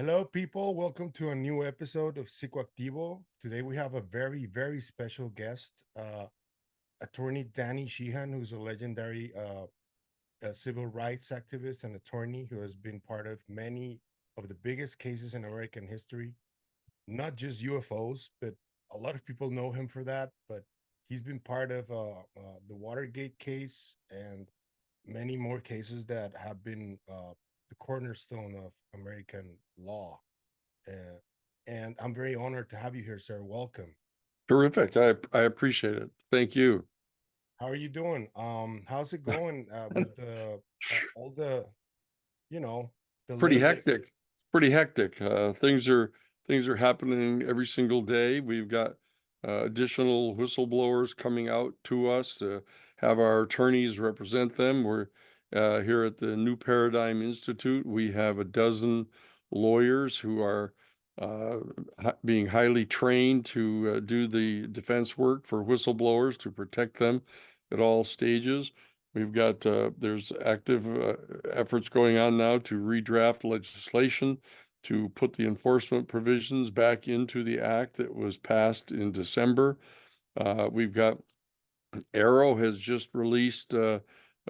Hello, people. Welcome to a new episode of Psicoactivo. Today we have a very, very special guest, attorney Danny Sheehan, who's a legendary civil rights activist and attorney who has been part of many of the biggest cases in American history, not just UFOs, but a lot of people know him for that. But he's been part of the Watergate case and many more cases that have been the cornerstone of American law. Uh, and I'm very honored to have you here, sir. Welcome. Terrific. I appreciate it. Thank you. How are you doing? How's it going with all the, you know, the Pretty latest? hectic. Pretty hectic. Things are happening every single day. We've got additional whistleblowers coming out to us to have our attorneys represent them. We're here at the New Paradigm Institute. We have a dozen lawyers who are uh, being highly trained to do the defense work for whistleblowers to protect them at all stages. We've got there's active efforts going on now to redraft legislation to put the enforcement provisions back into the act that was passed in December. We've got AARO has just released a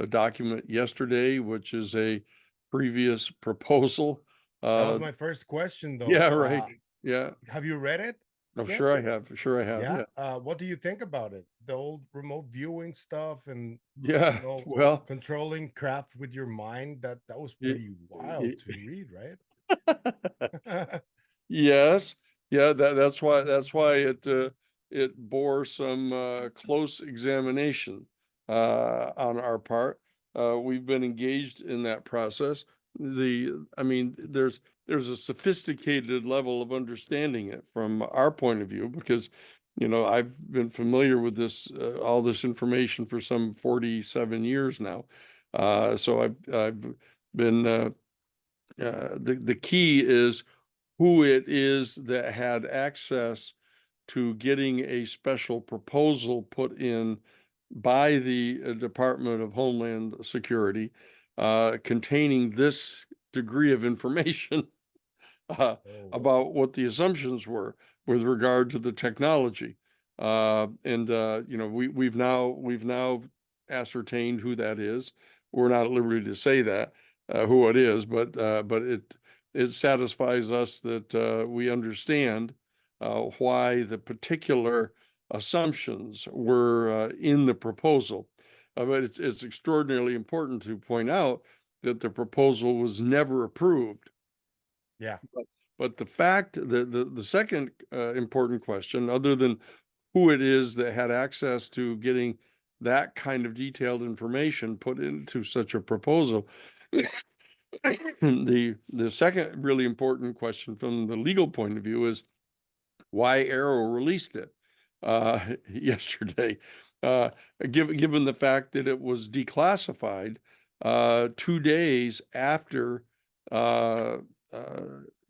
document yesterday, which is a previous proposal. That was Uh, my first question, though. yeah, right. Yeah. Have you read it Oh, yet? sure I have. Sure I have. Yeah. Yeah. What do you think about it? The old remote viewing stuff and you Yeah. know Well, controlling craft with your mind. That was y- pretty wild y- to read, right? Yes, yeah, that's why it bore some close examination on our part. We've been engaged in that process. I mean, there's a sophisticated level of understanding it from our point of view because, I've been familiar with this all this information for some 47 years now. So I've been the key is who it is that had access to getting a special proposal put in by the Department of Homeland Security containing this degree of information uh, Oh, about what the assumptions were with regard to the technology. We've now ascertained who that is. We're not at liberty to say that who it is, but it satisfies us that we understand why the particular assumptions were in the proposal. But it's extraordinarily important to point out that the proposal was never approved. yeah. But the fact that the second important question, other than who it is that had access to getting that kind of detailed information put into such a proposal, the second really important question from the legal point of view is why AARO released it yesterday, uh, given the fact that it was declassified 2 days after uh, uh,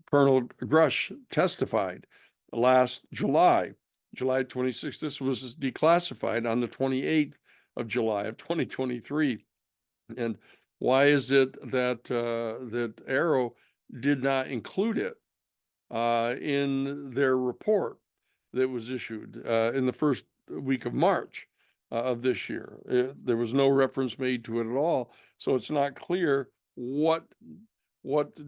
Colonel Grusch testified last July, July 26th. This was declassified on the 28th of July of 2023. And why is it that AARO did not include it in their report that was issued in the first week of March of this year? There was no reference made to it at all, so it's not clear what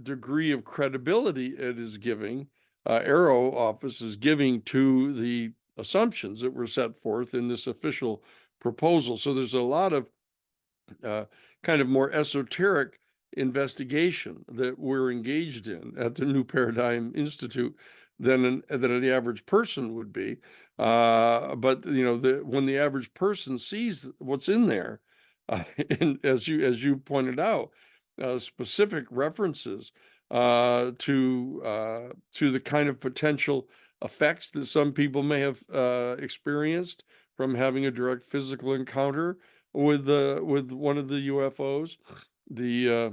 degree of credibility it is giving. AARO office is giving to the assumptions that were set forth in this official proposal. So there's a lot of uh, kind of more esoteric investigation that we're engaged in at the New Paradigm Institute than the average person would be. But when the average person sees what's in there, and as you pointed out, specific references to the kind of potential effects that some people may have experienced from having a direct physical encounter with one of the UFOs, the uh,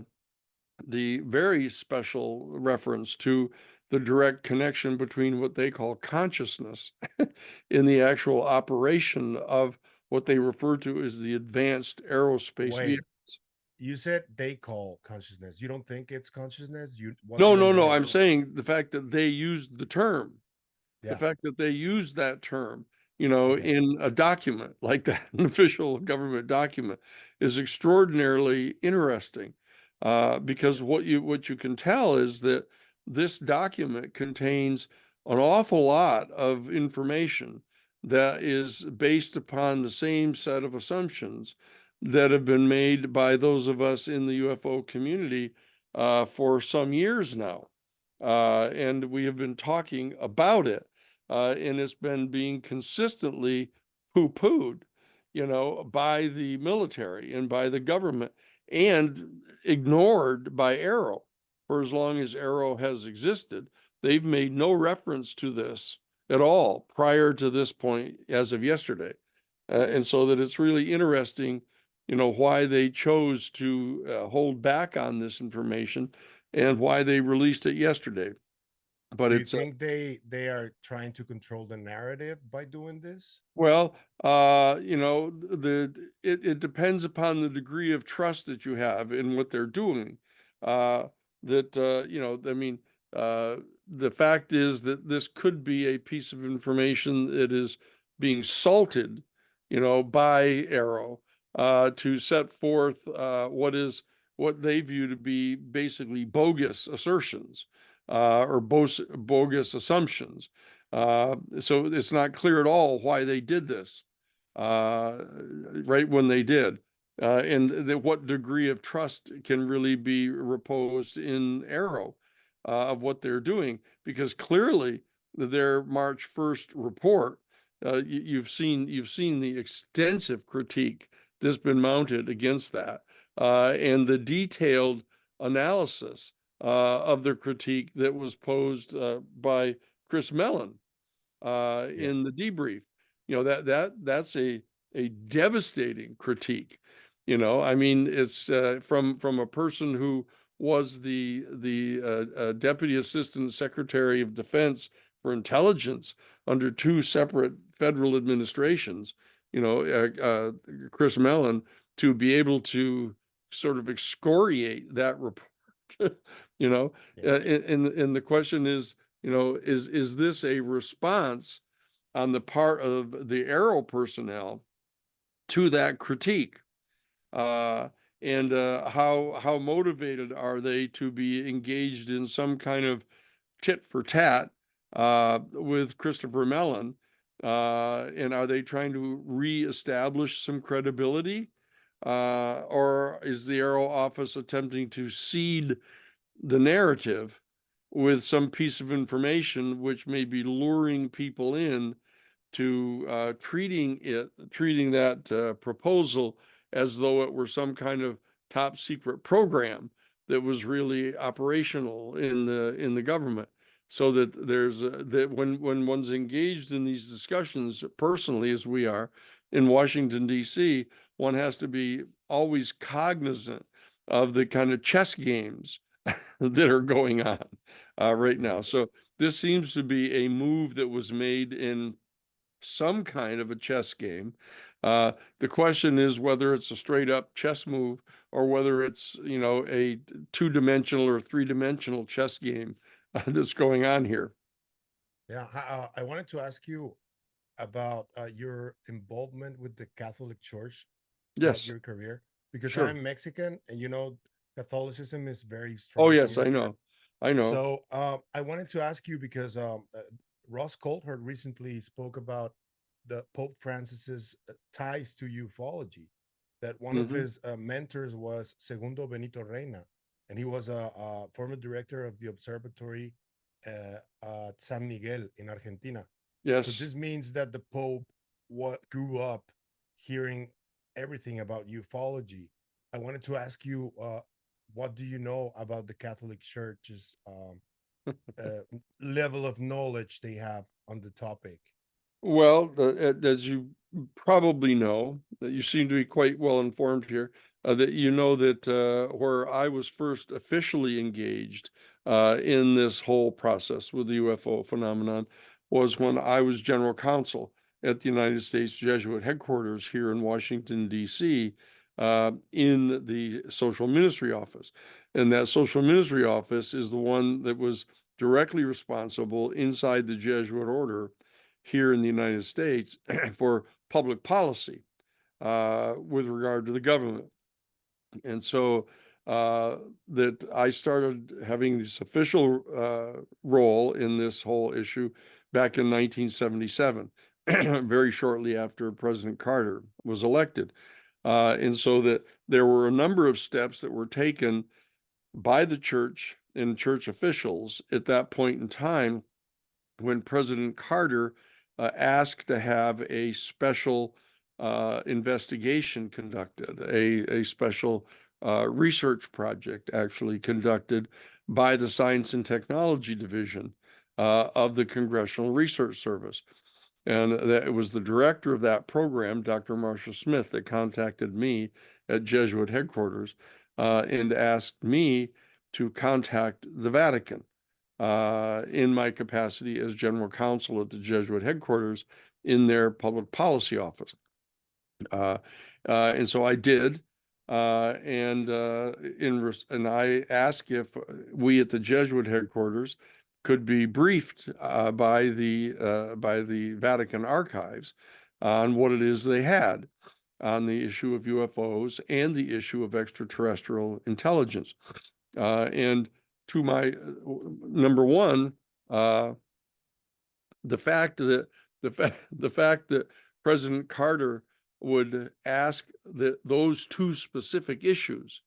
the very special reference to the direct connection between what they call consciousness in the actual operation of what they refer to as the advanced aerospace Wait, vehicles. you said they call consciousness. You don't think it's consciousness? You What do No, you no, no. know? I'm saying the fact that they used the term, the Yeah. fact that they used that term, Okay. in a document like that, an official government document, is extraordinarily interesting, because what you can tell is that this document contains an awful lot of information that is based upon the same set of assumptions that have been made by those of us in the UFO community for some years now. And we have been talking about it, and it's been being consistently poo-pooed, by the military and by the government, and ignored by AARO for as long as AARO has existed. They've made no reference to this at all prior to this point as of yesterday. And so that it's really interesting, why they chose to hold back on this information and why they released it yesterday. But Do you it's think they are trying to control the narrative by doing this? Well, it depends upon the degree of trust that you have in what they're doing. Uh, I mean, uh, the fact is that this could be a piece of information that is being salted, by AARO, to set forth what they view to be basically bogus assertions, or bogus assumptions. So it's not clear at all why they did this, right when they did, and what degree of trust can really be reposed in AARO of what they're doing, because clearly their March 1st report, you've seen the extensive critique that's been mounted against that, and the detailed analysis of the critique that was posed by Chris Mellon Yeah. in the debrief. That's a devastating critique. I mean, it's from a person who was the Deputy Assistant Secretary of Defense for Intelligence under two separate federal administrations. Chris Mellon, to be able to sort of excoriate that report. you know, Yeah. and the question is, is this a response on the part of the AARO personnel to that critique? Uh, and how motivated are they to be engaged in some kind of tit for tat with Christopher Mellon? And are they trying to reestablish some credibility? Or is the AARO office attempting to seed the narrative with some piece of information which may be luring people in to treating that proposal as though it were some kind of top secret program that was really operational in the government, so that that when one's engaged in these discussions personally, as we are in Washington D.C., one has to be always cognizant of the kind of chess games that are going on right now. Right. So this seems to be a move that was made in some kind of a chess game. The question is whether it's a straight up chess move or whether it's, a two-dimensional or three-dimensional chess game that's going on here. Yeah. I wanted to ask you about your involvement with the Catholic Church throughout Yes, your career, because sure. I'm Mexican, and Catholicism is very Oh, strong yes, I here. know. I know. So I wanted to ask you because Ross Coulthard recently spoke about the Pope Francis's ties to ufology. That one of Hmm. his mentors was Segundo Benito Reina, and he was a former director of the observatory at San Miguel in Argentina. So Yes. this means that the Pope grew up hearing everything about ufology. I wanted to ask you, what do you know about the Catholic Church's level of knowledge they have on the topic? Well, as you probably know, that you seem to be quite well informed here, that that where I was first officially engaged in this whole process with the UFO phenomenon was when I was general counsel at the United States Jesuit headquarters here in Washington, D.C. in the social ministry office. And that social ministry office is the one that was directly responsible inside the Jesuit order here in the United States for public policy with regard to the government. And so that I started having this official role in this whole issue back in 1977, very shortly after President Carter was elected. And so that there were a number of steps that were taken by the church and church officials at that point in time when President Carter asked to have a special investigation conducted, a special research project actually conducted by the Science and Technology Division of the Congressional Research Service. And that it was the director of that program, Dr. Marshall Smith, that contacted me at Jesuit headquarters and asked me to contact the Vatican in my capacity as general counsel at the Jesuit headquarters in their public policy office. And so I did. And I asked if we at the Jesuit headquarters could be briefed by the Vatican archives on what it is they had on the issue of UFOs and the issue of extraterrestrial intelligence. And to my number one, the fact that President Carter would ask that those two specific issues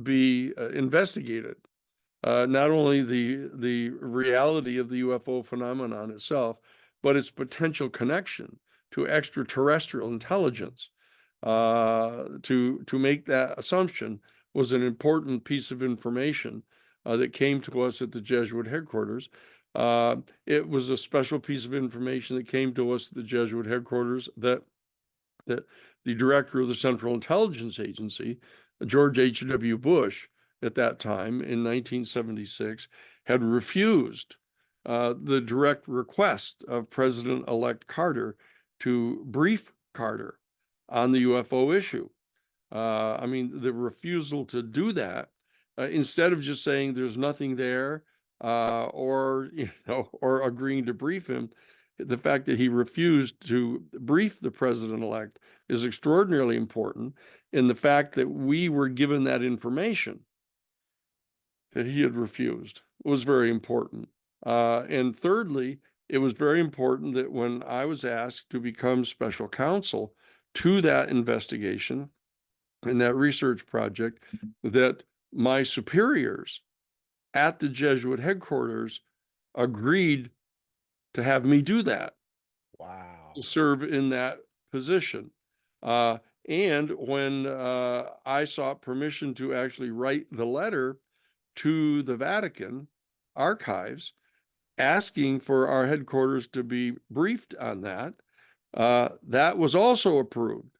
be investigated. Not only the reality of the UFO phenomenon itself, but its potential connection to extraterrestrial intelligence. To make that assumption was an important piece of information that came to us at the Jesuit headquarters. It was a special piece of information that came to us at the Jesuit headquarters that the director of the Central Intelligence Agency, George H.W. Bush, at that time in 1976, had refused the direct request of President-elect Carter to brief Carter on the UFO issue. I mean, the refusal to do that, instead of just saying there's nothing there, or agreeing to brief him, the fact that he refused to brief the president-elect is extraordinarily important. And the fact that we were given that information that he had refused was very important. And thirdly, it was very important that when I was asked to become special counsel to that investigation and that research project, that my superiors at the Jesuit headquarters agreed to have me do that. Wow. To serve in that position. And when I sought permission to actually write the letter to the Vatican archives asking for our headquarters to be briefed on that, that was also approved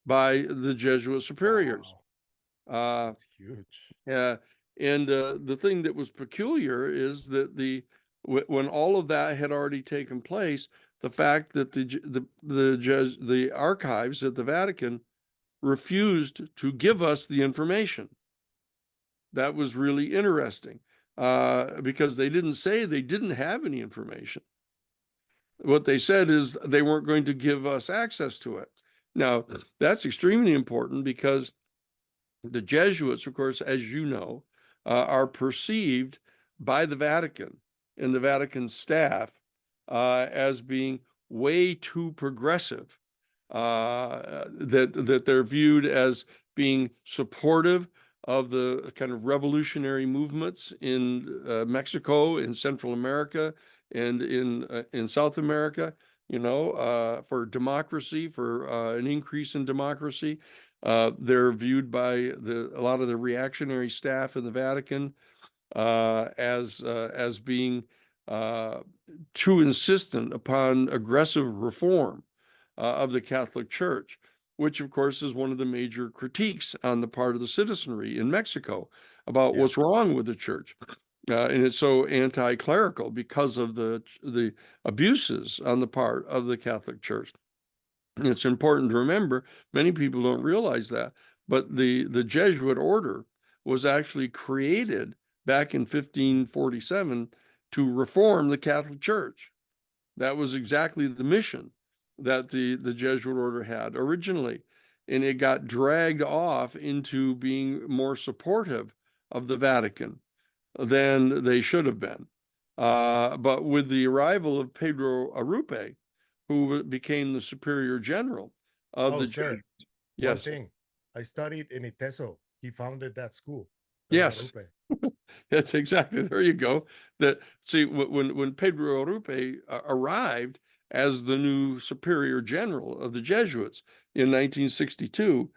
by the Jesuit superiors. Wow. That's huge. And the thing that was peculiar is that when all of that had already taken place, the fact that the archives at the Vatican refused to give us the information. That was really interesting because they didn't say they didn't have any information. What they said is they weren't going to give us access to it. Now, that's extremely important because the Jesuits, of course, as you know, are perceived by the Vatican and the Vatican staff as being way too progressive, that they're viewed as being supportive of the kind of revolutionary movements in Mexico, in Central America, and in South America, for democracy, for an increase in democracy. They're viewed by a lot of the reactionary staff in the Vatican as being too insistent upon aggressive reform of the Catholic Church, which of course is one of the major critiques on the part of the citizenry in Mexico about what's wrong with the church. And it's so anti-clerical because of the abuses on the part of the Catholic Church. It's important to remember, many people don't realize that, but the Jesuit order was actually created back in 1547 to reform the Catholic Church. That was exactly the mission that the Jesuit order had originally. And it got dragged off into being more supportive of the Vatican than they should have been. But with the arrival of Pedro Arrupe, who became the superior general of Oh, the sir, Jesuits. one Yes, thing. I studied in Iteso. He founded that school, yes, Arrupe. that's exactly, there you go. That, see, when Pedro Arrupe arrived as the new superior general of the Jesuits in 1962,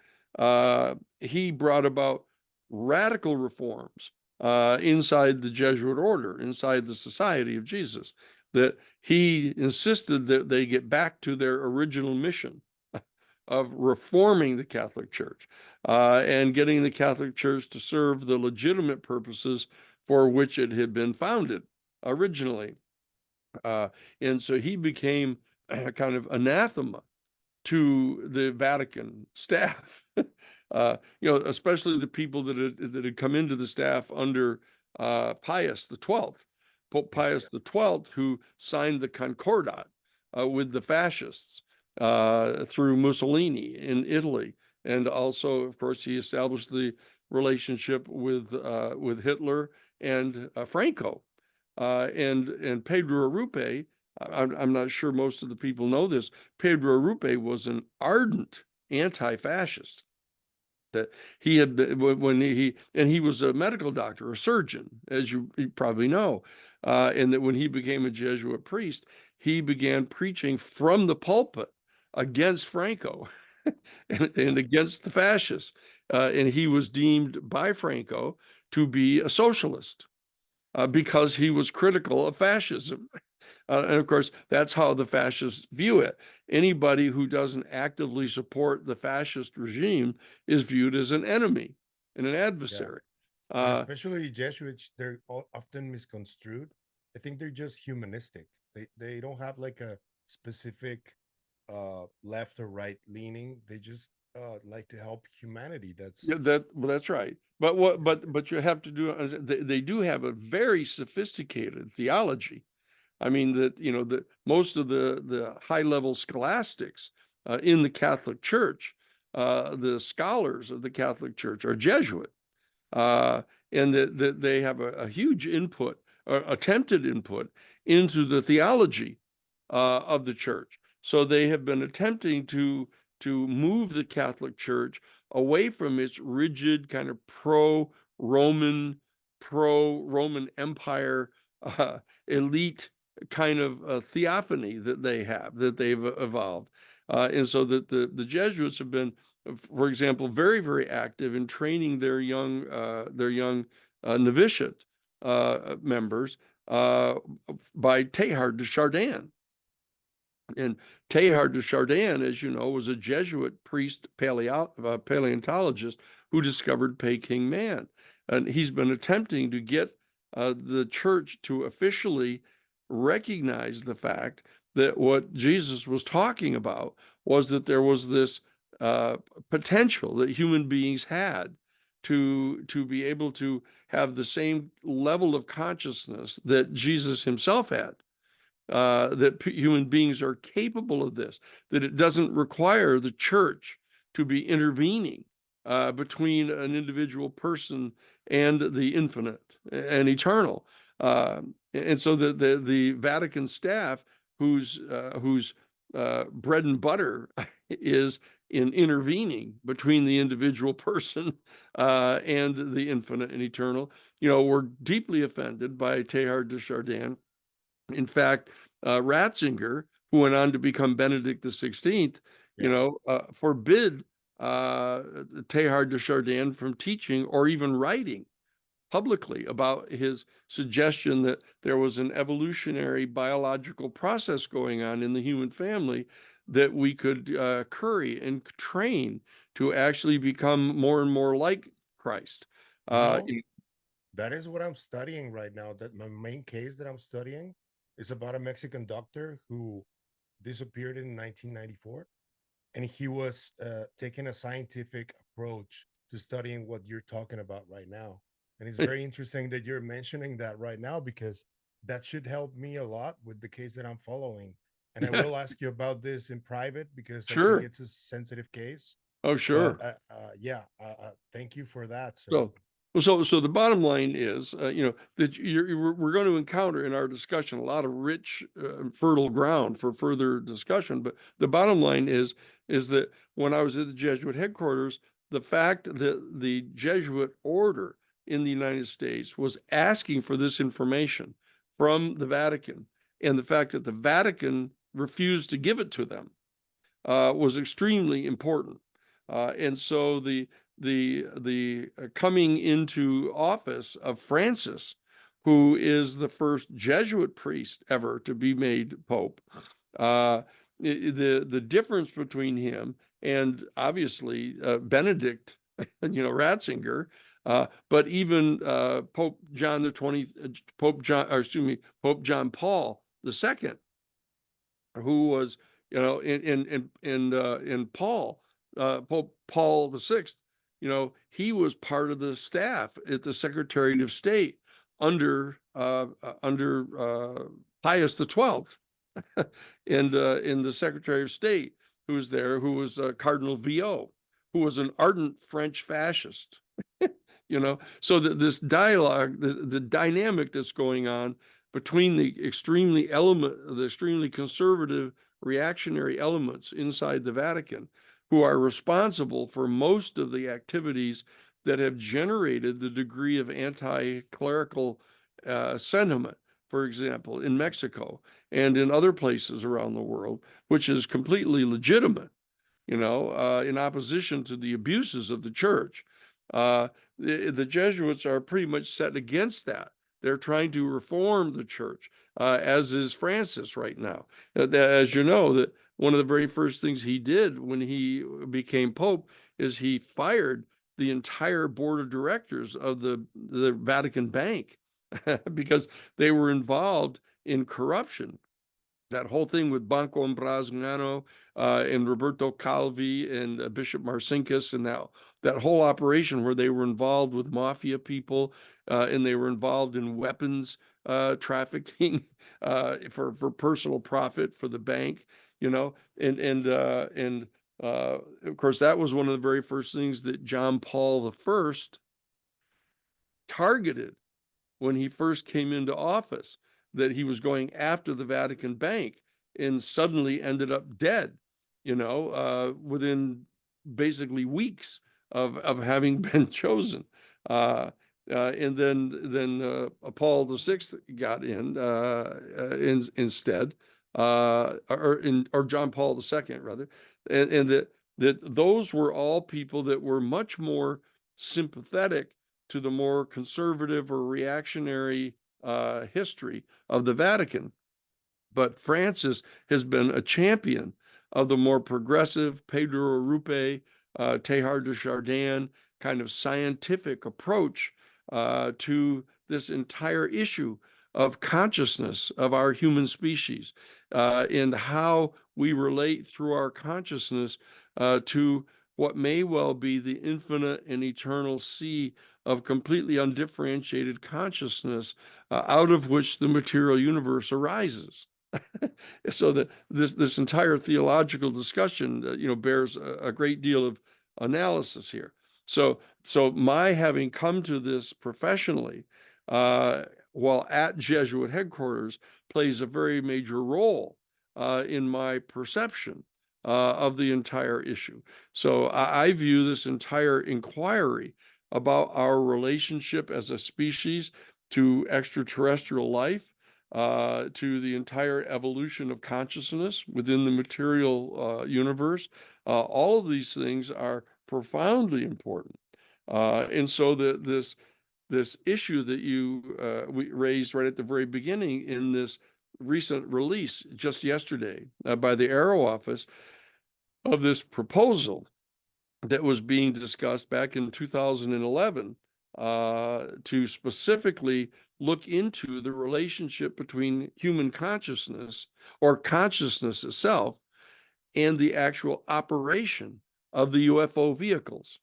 he brought about radical reforms inside the Jesuit order, inside the Society of Jesus, that he insisted that they get back to their original mission of reforming the Catholic Church and getting the Catholic Church to serve the legitimate purposes for which it had been founded originally. Uh, and so he became kind of anathema to the Vatican staff. Especially the people that had come into the staff under Pius the 12th, Pope Yeah, Pius the 12th, who signed the Concordat with the fascists through Mussolini in Italy, and also, of course, he established the relationship with Hitler and Franco, and Pedro Arrupe. I'm not sure most of the people know this. Pedro Arrupe was an ardent anti-fascist. That he had been, when he was a medical doctor, a surgeon, as you probably know, and that when he became a Jesuit priest, he began preaching from the pulpit against Franco and against the fascists, and he was deemed by Franco to be a socialist because he was critical of fascism. And of course, that's how the fascists view it. Anybody who doesn't actively support the fascist regime is viewed as an enemy and an yeah. adversary. And Uh, especially Jesuits, they're often misconstrued. I think they're just humanistic. They don't have like a specific left or right leaning. They just like to help humanity. yeah, That's well, that's right. But what? But you have to do. They do have a very sophisticated theology. I mean that that most of the high level scholastics in the Catholic Church, the scholars of the Catholic Church are Jesuit. uh, and that they have a huge input, or attempted input, into the theology of the church. So they have been attempting to move the Catholic Church away from its rigid kind of pro-Roman Empire elite kind of theophany that they've evolved. And so that the Jesuits have been, for example, very, very active in training their young novitiate members by Teilhard de Chardin. And Teilhard de Chardin, as you know, was a Jesuit priest paleontologist who discovered Peking man. And he's been attempting to get the church to officially recognize the fact that what Jesus was talking about was that there was this uh, potential that human beings had to be able to have the same level of consciousness that Jesus himself had, that human beings are capable of this, that it doesn't require the church to be intervening between an individual person and the infinite and eternal. And so the Vatican staff, whose bread and butter is in intervening between the individual person and the infinite and eternal, were deeply offended by Teilhard de Chardin. In fact, Ratzinger, who went on to become Benedict the 16th, yeah. forbid Teilhard de Chardin from teaching or even writing publicly about his suggestion that there was an evolutionary biological process going on in the human family that we could curry and train to actually become more and more like Christ. You Uh, know, that is what I'm studying right now. That my main case that I'm studying is about a Mexican doctor who disappeared in 1994. and he was taking a scientific approach to studying what you're talking about right now. And it's very interesting that you're mentioning that right now, because that should help me a lot with the case that I'm following. And I will ask you about this in private because I think Sure. it's a sensitive case. Oh, But sure. yeah, thank you for that, sir. So, so the bottom line is, that we're going to encounter in our discussion a lot of rich, fertile ground for further discussion. But the bottom line is that when I was at the Jesuit headquarters, the fact that the Jesuit order in the United States was asking for this information from the Vatican, and the fact that the Vatican refused to give it to them, was extremely important. And so the coming into office of Francis, who is the first Jesuit priest ever to be made pope, the difference between him and obviously Benedict, Ratzinger, but even Pope John the 20th, Pope John Paul II, who was, in Paul, Pope Paul VI, he was part of the staff at the Secretary of State under Pius XII, and in the Secretary of State who was there, who was Cardinal Viot, who was an ardent French fascist. So that this dialogue, the dynamic that's going on between the extremely conservative reactionary elements inside the Vatican, who are responsible for most of the activities that have generated the degree of anti-clerical sentiment, for example, in Mexico and in other places around the world, which is completely legitimate, in opposition to the abuses of the church. The Jesuits are pretty much set against that. They're trying to reform the church, as is Francis right now. As you know, that one of the very first things he did when he became pope is he fired the entire board of directors of the Vatican Bank because they were involved in corruption. That whole thing with Banco Ambrosiano, and Roberto Calvi and Bishop Marcinkus, and that whole operation where they were involved with mafia people, and they were involved in weapons trafficking, for personal profit for the bank, and of course that was one of the very first things that John Paul I targeted when he first came into office, that he was going after the Vatican Bank, and suddenly ended up dead, within basically weeks of having been chosen. And then Paul VI got instead, or John Paul II rather, and that those were all people that were much more sympathetic to the more conservative or reactionary history of the Vatican. But Francis has been a champion of the more progressive Pedro Arrupe, Teilhard de Chardin kind of scientific approach to this entire issue of consciousness of our human species, and how we relate through our consciousness to what may well be the infinite and eternal sea of completely undifferentiated consciousness, out of which the material universe arises. So that this entire theological discussion, bears a great deal of analysis here. So my having come to this professionally, while at Jesuit headquarters, plays a very major role in my perception of the entire issue. So I view this entire inquiry about our relationship as a species to extraterrestrial life, to the entire evolution of consciousness within the material universe. All of these things are profoundly important. And so this issue that you we raised right at the very beginning in this recent release just yesterday by the AARO office of this proposal that was being discussed back in 2011, to specifically look into the relationship between human consciousness or consciousness itself and the actual operation of the UFO vehicles.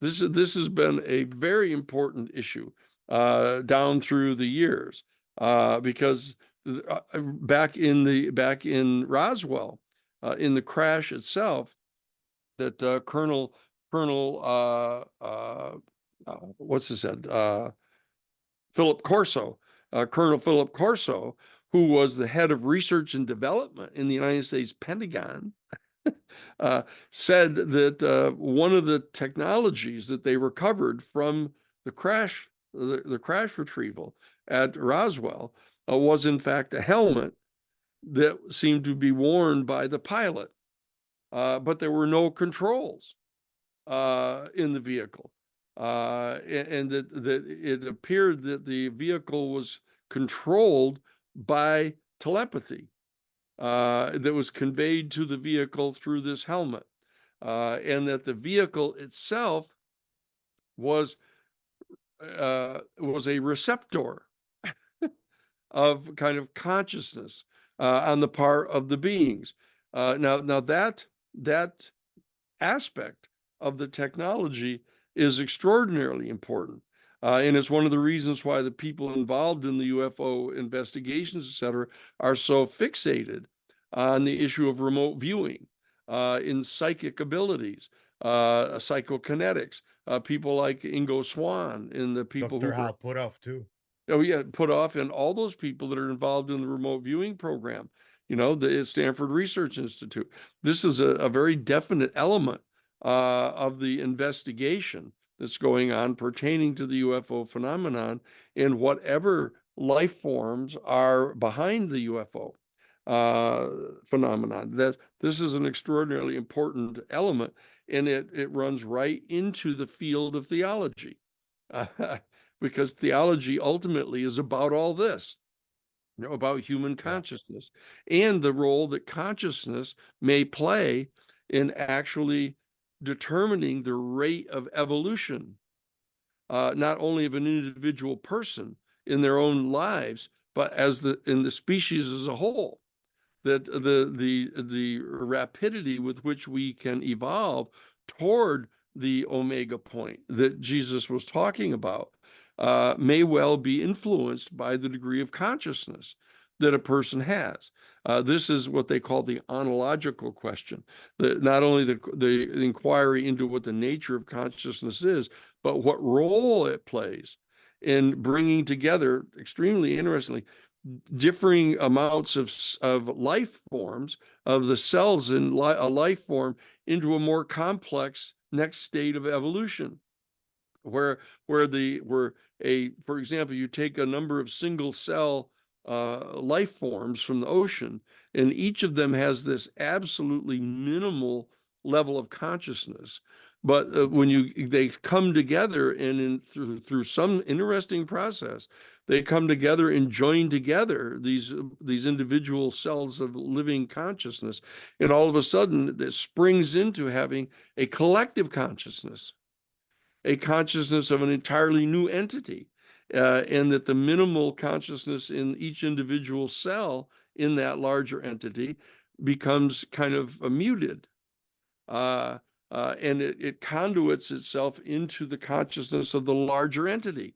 This has been a very important issue down through the years because back in Roswell, in the crash itself, that what's his head? Philip Corso, Colonel Philip Corso, who was the head of research and development in the United States Pentagon, said that one of the technologies that they recovered from the crash retrieval at Roswell was in fact a helmet that seemed to be worn by the pilot, but there were no controls in the vehicle, and that it appeared that the vehicle was controlled by telepathy that was conveyed to the vehicle through this helmet, and that the vehicle itself was a receptor of kind of consciousness on the part of the beings. Now that aspect of the technology is extraordinarily important. And it's one of the reasons why the people involved in the UFO investigations, et cetera, are so fixated on the issue of remote viewing, in psychic abilities, psychokinetics, people like Ingo Swann and the people Dr. who were, Hal Puthoff too. oh yeah, Puthoff, and all those people that are involved in the remote viewing program, the Stanford Research Institute. This is a very definite element of the investigation that's going on pertaining to the UFO phenomenon and whatever life forms are behind the UFO phenomenon. That this is an extraordinarily important element, and it runs right into the field of theology, because theology ultimately is about all this, about human consciousness and the role that consciousness may play in actually determining the rate of evolution, not only of an individual person in their own lives, but in the species as a whole. That the rapidity with which we can evolve toward the omega point that Jesus was talking about may well be influenced by the degree of consciousness that a person has. This is what they call the ontological question. Not only the inquiry into what the nature of consciousness is, but what role it plays in bringing together, extremely interestingly, differing amounts of life forms of the cells in a life form into a more complex next state of evolution, where for example, you take a number of single cell life forms from the ocean, and each of them has this absolutely minimal level of consciousness. But when they come together and through some interesting process, they come together and join together these individual cells of living consciousness, and all of a sudden this springs into having a collective consciousness, a consciousness of an entirely new entity, and that the minimal consciousness in each individual cell in that larger entity becomes kind of muted. And it conduits itself into the consciousness of the larger entity,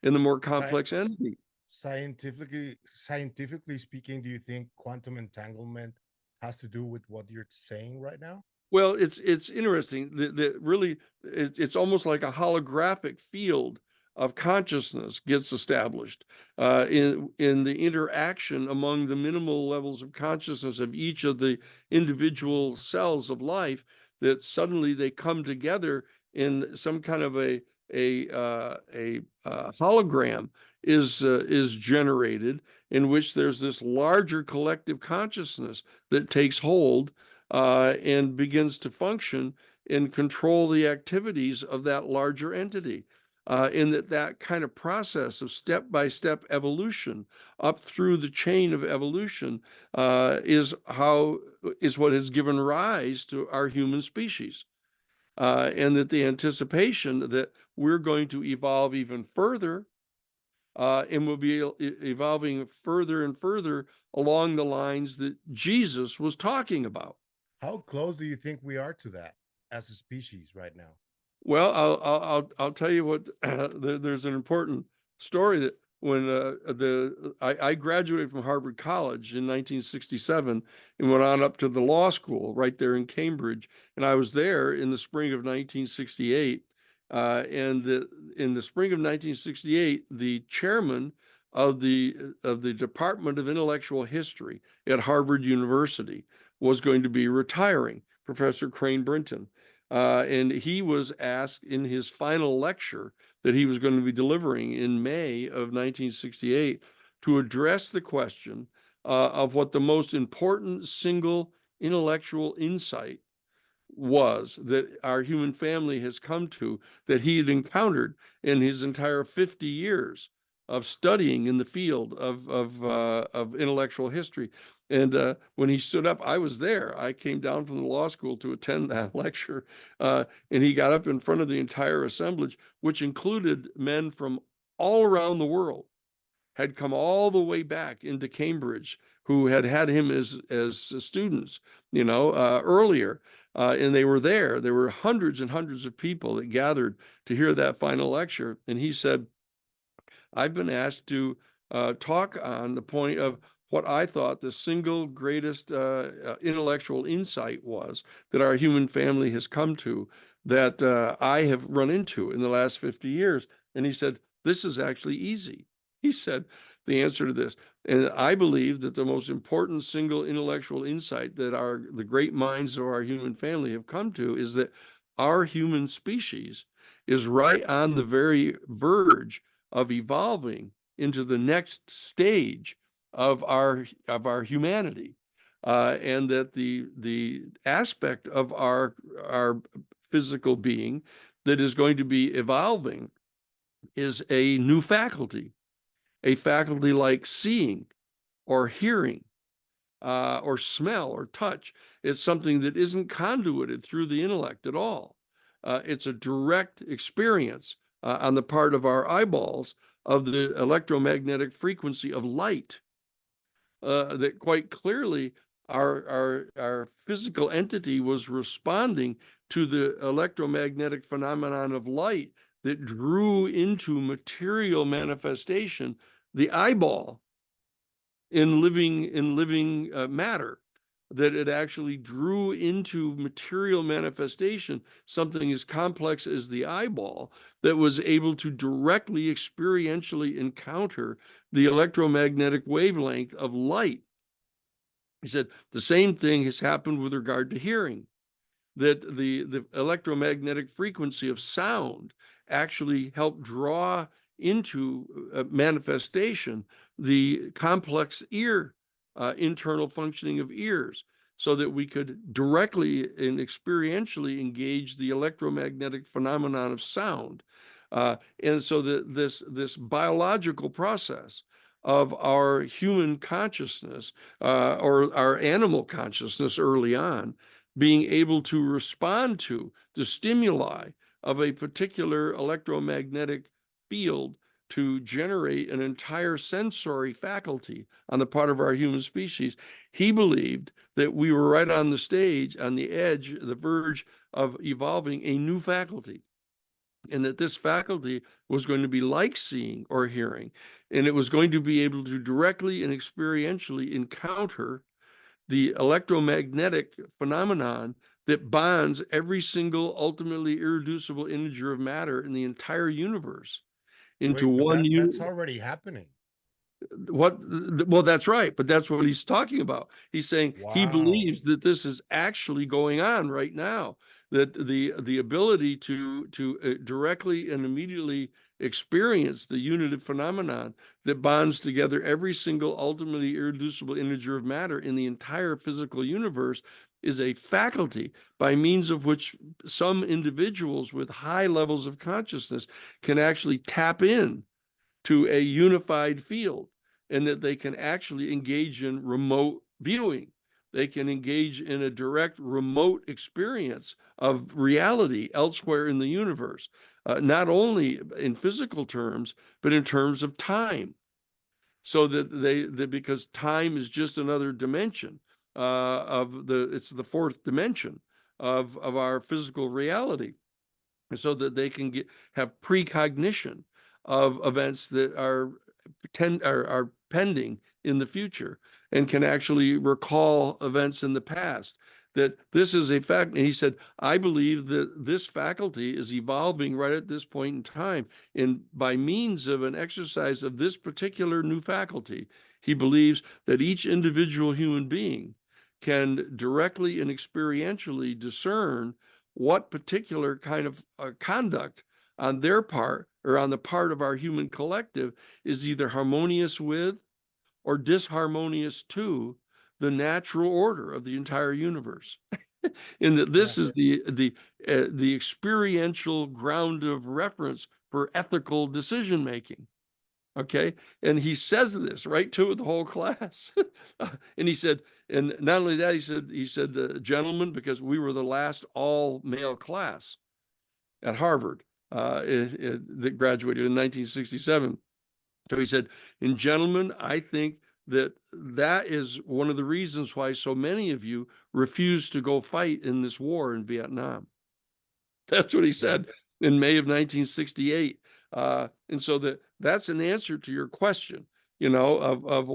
in the more complex entity. Scientifically speaking, do you think quantum entanglement has to do with what you're saying right now? Well, it's interesting that really it's almost like a holographic field of consciousness gets established in the interaction among the minimal levels of consciousness of each of the individual cells of life, that suddenly they come together in some kind of a hologram is generated, in which there's this larger collective consciousness that takes hold and begins to function and control the activities of that larger entity. In that kind of process of step-by-step evolution up through the chain of evolution is what has given rise to our human species. And that the anticipation that we're going to evolve even further, and will be evolving further and further along the lines that Jesus was talking about. How close do you think we are to that as a species right now? Well, I'll tell you what. There's an important story that when I graduated from Harvard College in 1967 and went on up to the law school right there in Cambridge, and I was there in the spring of 1968. And in the spring of 1968, the chairman of the Department of Intellectual History at Harvard University was going to be retiring, Professor Crane Brinton. And he was asked in his final lecture that he was going to be delivering in May of 1968 to address the question of what the most important single intellectual insight was that our human family has come to, that he had encountered in his entire 50 years of studying in the field of intellectual history. And when he stood up, I was there. I came down from the law school to attend that lecture. And he got up in front of the entire assemblage, which included men from all around the world, had come all the way back into Cambridge, who had had him as students, earlier. And they were there. There were hundreds and hundreds of people that gathered to hear that final lecture. And he said, I've been asked to talk on the point of what I thought the single greatest intellectual insight was that our human family has come to, that I have run into in the last 50 years. And he said, this is actually easy. He said, the answer to this. And I believe that the most important single intellectual insight that the great minds of our human family have come to is that our human species is right on the very verge of evolving into the next stage of our humanity, and that the aspect of our physical being that is going to be evolving is a new faculty, a faculty like seeing or hearing or smell or touch. It's something that isn't conduited through the intellect at all. It's a direct experience on the part of our eyeballs of the electromagnetic frequency of light, that quite clearly our physical entity was responding to the electromagnetic phenomenon of light that drew into material manifestation the eyeball in living matter, that it actually drew into material manifestation something as complex as the eyeball, that was able to directly experientially encounter the electromagnetic wavelength of light. He said the same thing has happened with regard to hearing, that the electromagnetic frequency of sound actually helped draw into manifestation the complex ear, internal functioning of ears, so that we could directly and experientially engage the electromagnetic phenomenon of sound. And so this biological process of our human consciousness, or our animal consciousness early on, being able to respond to the stimuli of a particular electromagnetic field to generate an entire sensory faculty on the part of our human species. He believed that we were right on the stage, on the edge, the verge of evolving a new faculty, and that this faculty was going to be like seeing or hearing, and it was going to be able to directly and experientially encounter the electromagnetic phenomenon that bonds every single ultimately irreducible integer of matter in the entire universe into Wait, but one that's unit. already happening. What? Well, that's right, but that's what he's talking about. He's saying he Wow. believes that this is actually going on right now, that the ability to directly and immediately experience the unitive phenomenon that bonds together every single ultimately irreducible integer of matter in the entire physical universe is a faculty by means of which some individuals with high levels of consciousness can actually tap in to a unified field, and that they can actually engage in remote viewing. They can engage in a direct remote experience of reality elsewhere in the universe, not only in physical terms, but in terms of time. So that because time is just another dimension, it's the fourth dimension of our physical reality, so that they can have precognition of events that are pending in the future, and can actually recall events in the past. That this is a fact. And he said, I believe that this faculty is evolving right at this point in time. And by means of an exercise of this particular new faculty, he believes that each individual human being can directly and experientially discern what particular kind of conduct on their part or on the part of our human collective is either harmonious with or disharmonious to the natural order of the entire universe. And that Yeah. this is the experiential ground of reference for ethical decision making. Okay. And he says this right to the whole class. And he said, and not only that, he said, the gentlemen, because we were the last all male class at Harvard that graduated in 1967. So he said, and gentlemen, I think that that is one of the reasons why so many of you refuse to go fight in this war in Vietnam. That's what he said in May of 1968. And so that's an answer to your question, of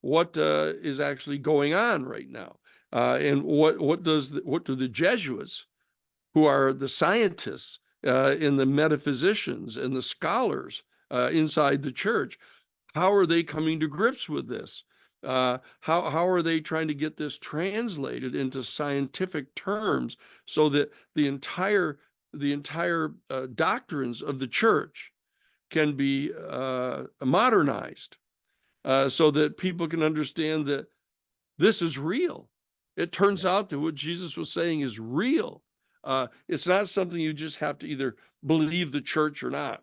what is actually going on right now. And what do the Jesuits, who are the scientists and the metaphysicians and the scholars inside the church, how are they coming to grips with this? How are they trying to get this translated into scientific terms so that the entire doctrines of the church can be modernized, so that people can understand that this is real? It turns out that what Jesus was saying is real. It's not something you just have to either believe the church or not,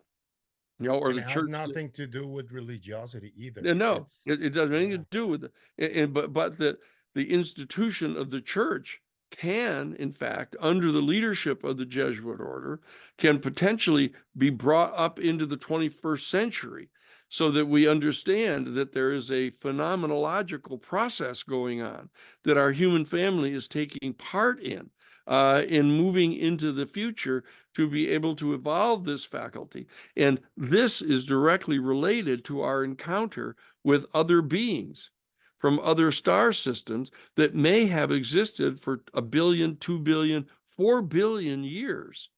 or And the it has church. nothing to do with religiosity either. No, It's it doesn't have anything yeah, to do with it. But the institution of the church can, in fact, under the leadership of the Jesuit order, can potentially be brought up into the 21st century, so that we understand that there is a phenomenological process going on that our human family is taking part in moving into the future to be able to evolve this faculty. And this is directly related to our encounter with other beings from other star systems that may have existed for 1 billion, 2 billion, 4 billion years,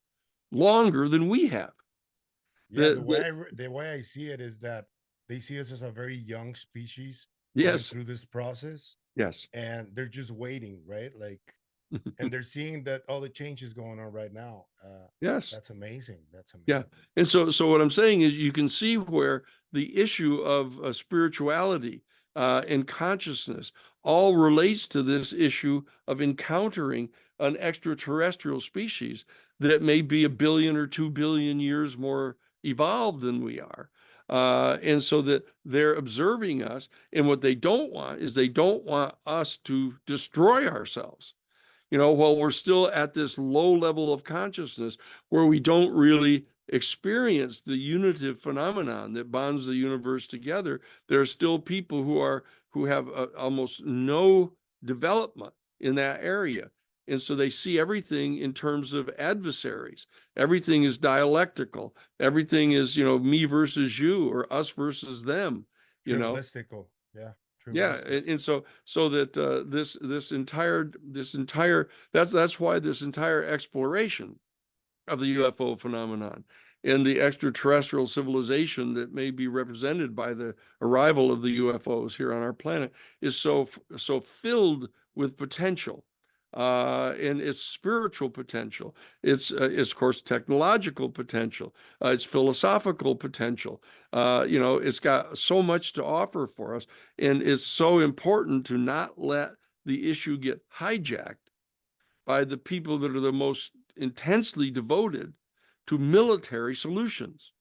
longer than we have. yeah. The, the The way I see it is that they see us as a very young species going yes, through this process, yes, and they're just waiting, right? Like, and they're seeing that all the changes going on right now. yes. That's amazing. That's Yeah. amazing. And so what I'm saying is, you can see where the issue of spirituality and consciousness all relates to this issue of encountering an extraterrestrial species that may be 1 billion or 2 billion years more evolved than we are. And so that they're observing us. And what they don't want is, they don't want us to destroy ourselves, while we're still at this low level of consciousness where we don't really experience the unitive phenomenon that bonds the universe together. There are still people who have almost no development in that area. And so they see everything in terms of adversaries. Everything is dialectical. Everything is, me versus you, or us versus them, you know. Tribalistical. Yeah, Yeah, tribalistic. and so that that's why this entire exploration of the UFO phenomenon and the extraterrestrial civilization that may be represented by the arrival of the UFOs here on our planet is so filled with potential, and its spiritual potential, its of course technological potential, its philosophical potential. It's got so much to offer for us, and it's so important to not let the issue get hijacked by the people that are the most intensely devoted to military solutions,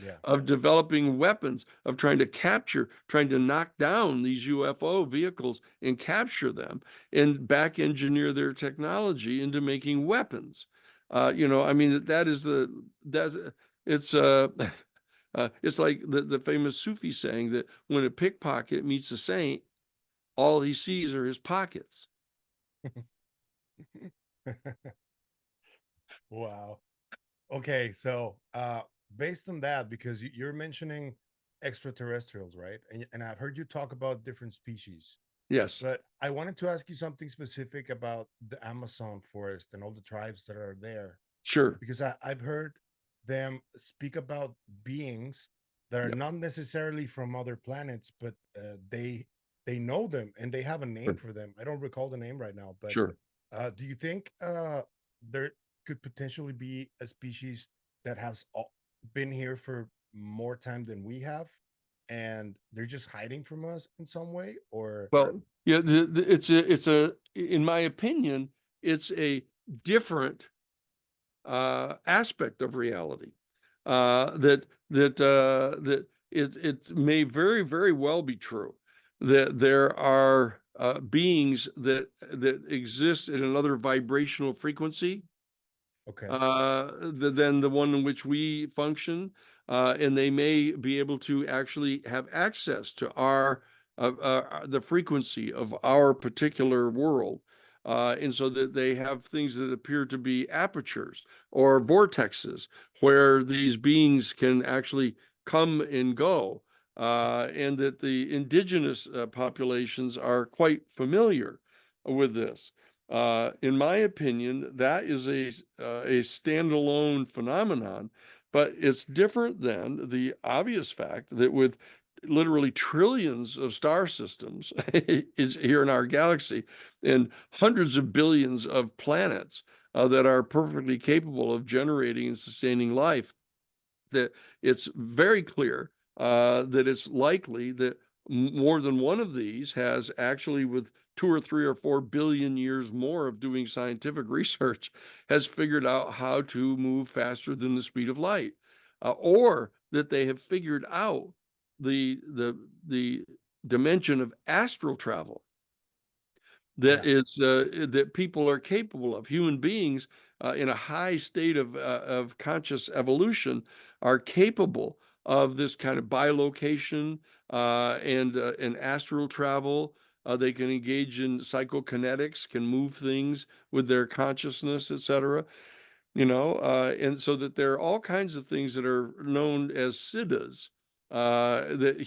Yeah. of developing weapons, of trying to knock down these UFO vehicles and capture them and back engineer their technology into making weapons. I mean, that's it's it's like the famous Sufi saying that when a pickpocket meets a saint, all he sees are his pockets. Wow. Okay, so based on that, because you're mentioning extraterrestrials, right? And I've heard you talk about different species, Yes, but I wanted to ask you something specific about the Amazon forest and all the tribes that are there, sure. because I've heard them speak about beings that are Yeah, not necessarily from other planets, but they know them and they have a name sure. for them. I don't recall the name right now, but Sure. do you think there could potentially be a species that has been here for more time than we have, and they're just hiding from us in some way? Or Well, yeah, it's a, in my opinion, it's a different aspect of reality. That it may very well be true that there are beings that exist in another vibrational frequency okay, than the one in which we function, and they may be able to actually have access to our the frequency of our particular world. And so that they have things that appear to be apertures or vortexes where these beings can actually come and go, and that the indigenous populations are quite familiar with this. In my opinion, that is a standalone phenomenon, but it's different than the obvious fact that with literally trillions of star systems is here in our galaxy and hundreds of billions of planets that are perfectly capable of generating and sustaining life, that it's very clear that it's likely that more than one of these has actually, with 2 or 3 or 4 billion years more of doing scientific research, has figured out how to move faster than the speed of light, or that they have figured out the dimension of astral travel that yeah, is that people are capable of. Human beings in a high state of conscious evolution are capable of this kind of bilocation and astral travel. They can engage in psychokinetics, can move things with their consciousness, etc. And so that there are all kinds of things that are known as siddhas that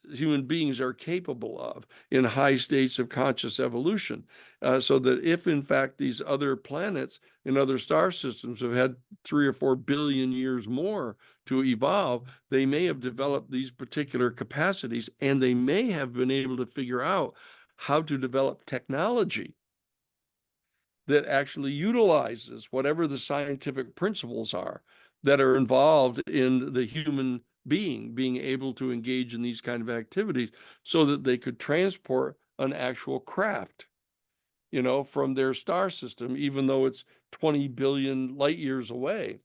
human beings are capable of in high states of conscious evolution. So that if in fact these other planets and other star systems have had 3 or 4 billion years more to evolve, they may have developed these particular capacities, and they may have been able to figure out how to develop technology that actually utilizes whatever the scientific principles are that are involved in the human being able to engage in these kind of activities, so that they could transport an actual craft, from their star system, even though it's 20 billion light years away,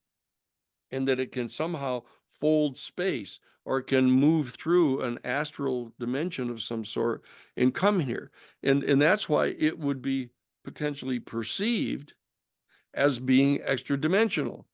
and that it can somehow fold space or can move through an astral dimension of some sort and come here. And that's why it would be potentially perceived as being extra dimensional,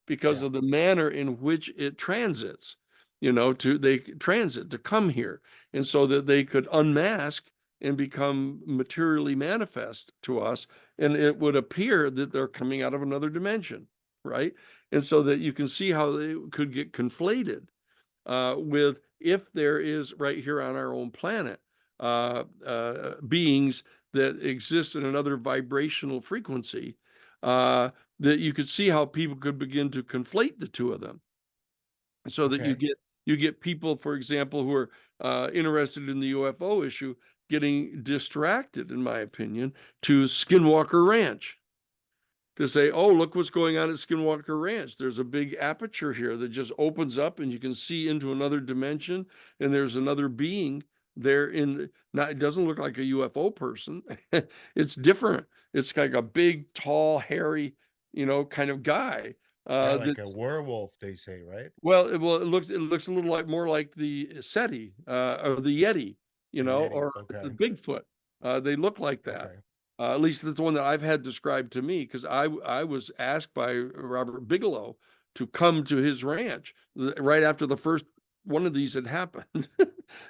because yeah, of the manner in which it transits, they transit to come here. And so that they could unmask and become materially manifest to us. And it would appear that they're coming out of another dimension, right? And so that you can see how they could get conflated with, if there is right here on our own planet beings that exist in another vibrational frequency, that you could see how people could begin to conflate the two of them, so that you okay. get people, for example, who are interested in the UFO issue, getting distracted, in my opinion, to Skinwalker Ranch, to say, oh, look what's going on at Skinwalker Ranch. There's a big aperture here that just opens up and you can see into another dimension. And there's another being there now it doesn't look like a UFO person. It's different. It's like a big, tall, hairy, kind of guy. Yeah, like a That's werewolf, they say, right? it looks a little like, more like the SETI or the Yeti, The Yeti. or the Okay. Bigfoot. They look like that. Okay. At least that's the one that I've had described to me, because I was asked by Robert Bigelow to come to his ranch right after the first one of these had happened.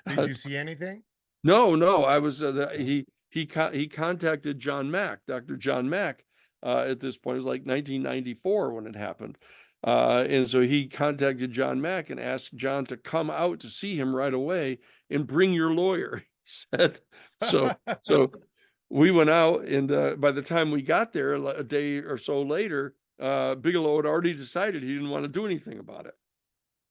Did you see anything? No, I was No? he contacted John Mack, Dr. John Mack, at this point. It was like 1994 when it happened. And so he contacted John Mack and asked John to come out to see him right away and bring your lawyer. He said, so we went out, and by the time we got there, a day or so later, Bigelow had already decided he didn't want to do anything about it.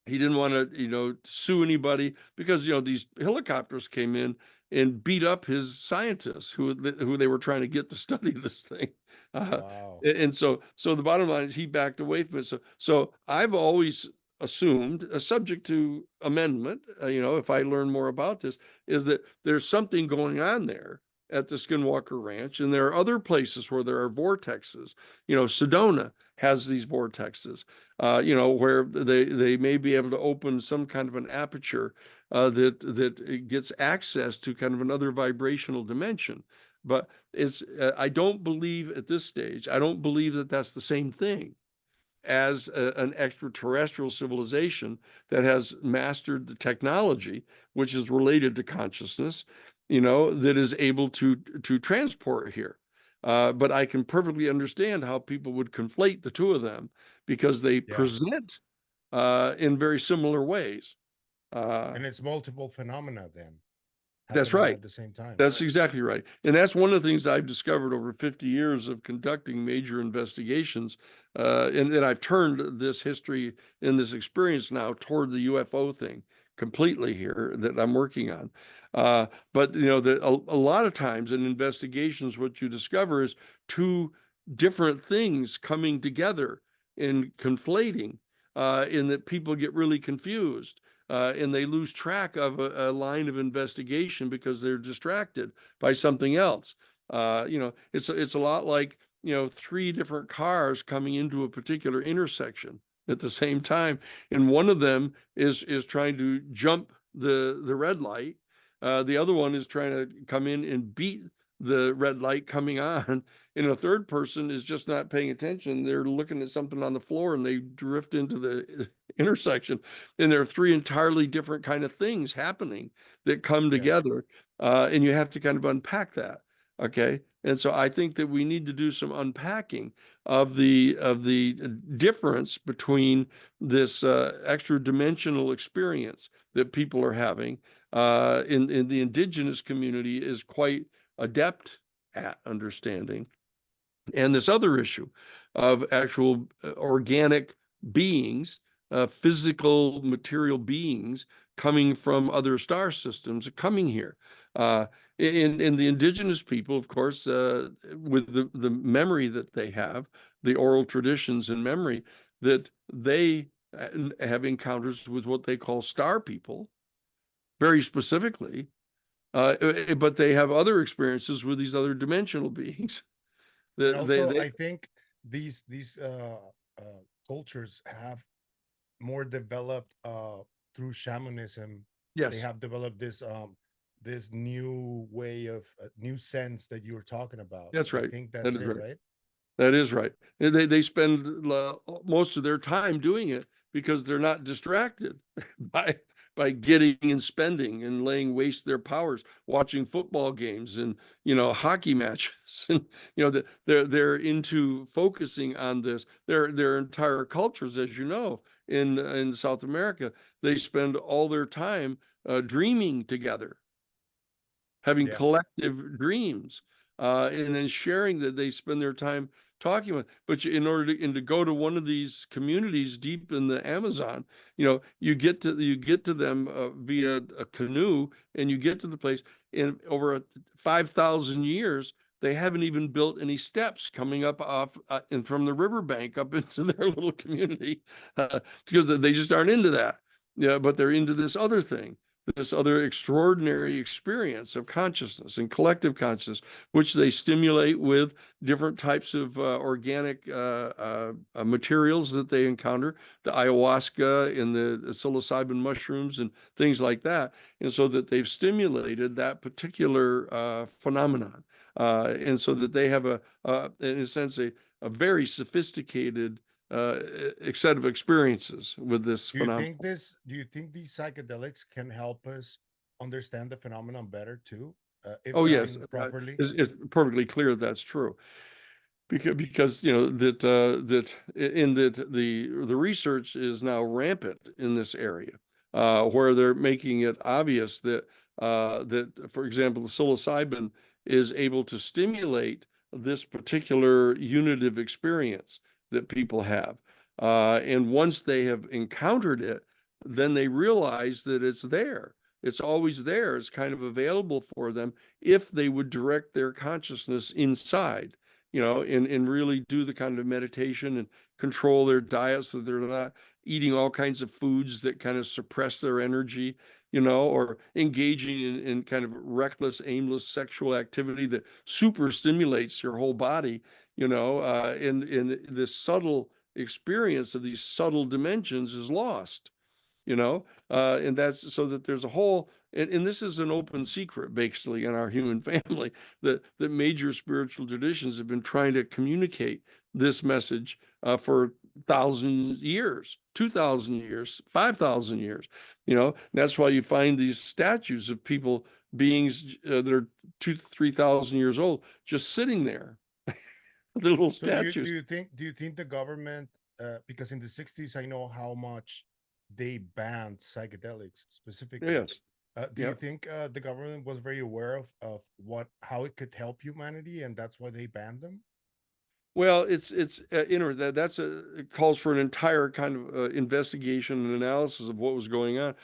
He didn't want to, sue anybody because, these helicopters came in and beat up his scientists who they were trying to get to study this thing. Uh, Wow. and so the bottom line is he backed away from it. So I've always assumed, subject to amendment, if I learn more about this, is that there's something going on there at the Skinwalker Ranch, and there are other places where there are vortexes. Sedona has these vortexes, where they may be able to open some kind of an aperture that gets access to kind of another vibrational dimension. But I don't believe at this stage, I don't believe that that's the same thing as an extraterrestrial civilization that has mastered the technology, which is related to consciousness, that is able to transport here. But I can perfectly understand how people would conflate the two of them because they Yeah. present in very similar ways. Uh, And it's multiple phenomena then that's happening right. at the same time. That's exactly right. And that's one of the things I've discovered over 50 years of conducting major investigations. And I've turned this history and this experience now toward the UFO thing completely here that I'm working on. But a lot of times in investigations, what you discover is two different things coming together and conflating, in that people get really confused, and they lose track of a line of investigation because they're distracted by something else. It's a lot like, three different cars coming into a particular intersection at the same time, and one of them is trying to jump the red light. The other one is trying to come in and beat the red light coming on, and a third person is just not paying attention. They're looking at something on the floor and they drift into the intersection, and there are three entirely different kind of things happening that come Yeah. together, and you have to kind of unpack that. Okay, and so I think that we need to do some unpacking of the difference between this extra dimensional experience that people are having. In the indigenous community is quite adept at understanding, and this other issue of actual organic beings, physical material beings coming from other star systems coming here. In the indigenous people, of course, with the memory that they have, the oral traditions and memory, that they have encounters with what they call star people, very specifically, but they have other experiences with these other dimensional beings. And also, They I think these cultures have more developed through shamanism. They yes, have developed this new way of new sense that you were talking about. that's I right. think That that's is it, right. right? That is right. And they spend most of their time doing it because they're not distracted by getting and spending and laying waste their powers, watching football games and hockey matches, and that they're into focusing on this. Their entire cultures, as you know, in South America, they spend all their time dreaming together, having Yeah. collective dreams, and then sharing that they spend their time talking with. But in order to go to one of these communities deep in the Amazon, you get to them via a canoe, and you get to the place. In over 5,000 years, they haven't even built any steps coming up off and from the riverbank up into their little community, because they just aren't into that. Yeah, but they're into this other thing, this other extraordinary experience of consciousness and collective consciousness, which they stimulate with different types of organic materials that they encounter, the ayahuasca and the psilocybin mushrooms and things like that. And so that they've stimulated that particular phenomenon. And so that they have in a sense, a very sophisticated set of experiences with this phenomenon. Do you think these psychedelics can help us understand the phenomenon better too, if Oh, yes, done properly. it's perfectly clear that's true. Because you know that in that the research is now rampant in this area, where they're making it obvious that that, for example, the psilocybin is able to stimulate this particular unitive experience that people have, and once they have encountered it, then they realize that it's there. It's always there. It's kind of available for them if they would direct their consciousness inside, and really do the kind of meditation and control their diet so they're not eating all kinds of foods that kind of suppress their energy, or engaging in kind of reckless, aimless sexual activity that super stimulates your whole body, in this subtle experience of these subtle dimensions is lost. And that's so that there's a whole, and this is an open secret basically in our human family, that major spiritual traditions have been trying to communicate this message for 1,000 years, 2,000 years, 5,000 years. That's why you find these statues of people, beings that are 2,000 to 3,000 years old, just sitting there, the little So do you do statues. you think do you think the government, because in the 60s I know how much they banned psychedelics specifically. Yes. Do you Yep. think the government was very aware of what how it could help humanity and that's why they banned them? Well, that's it calls for an entire kind of investigation and analysis of what was going on.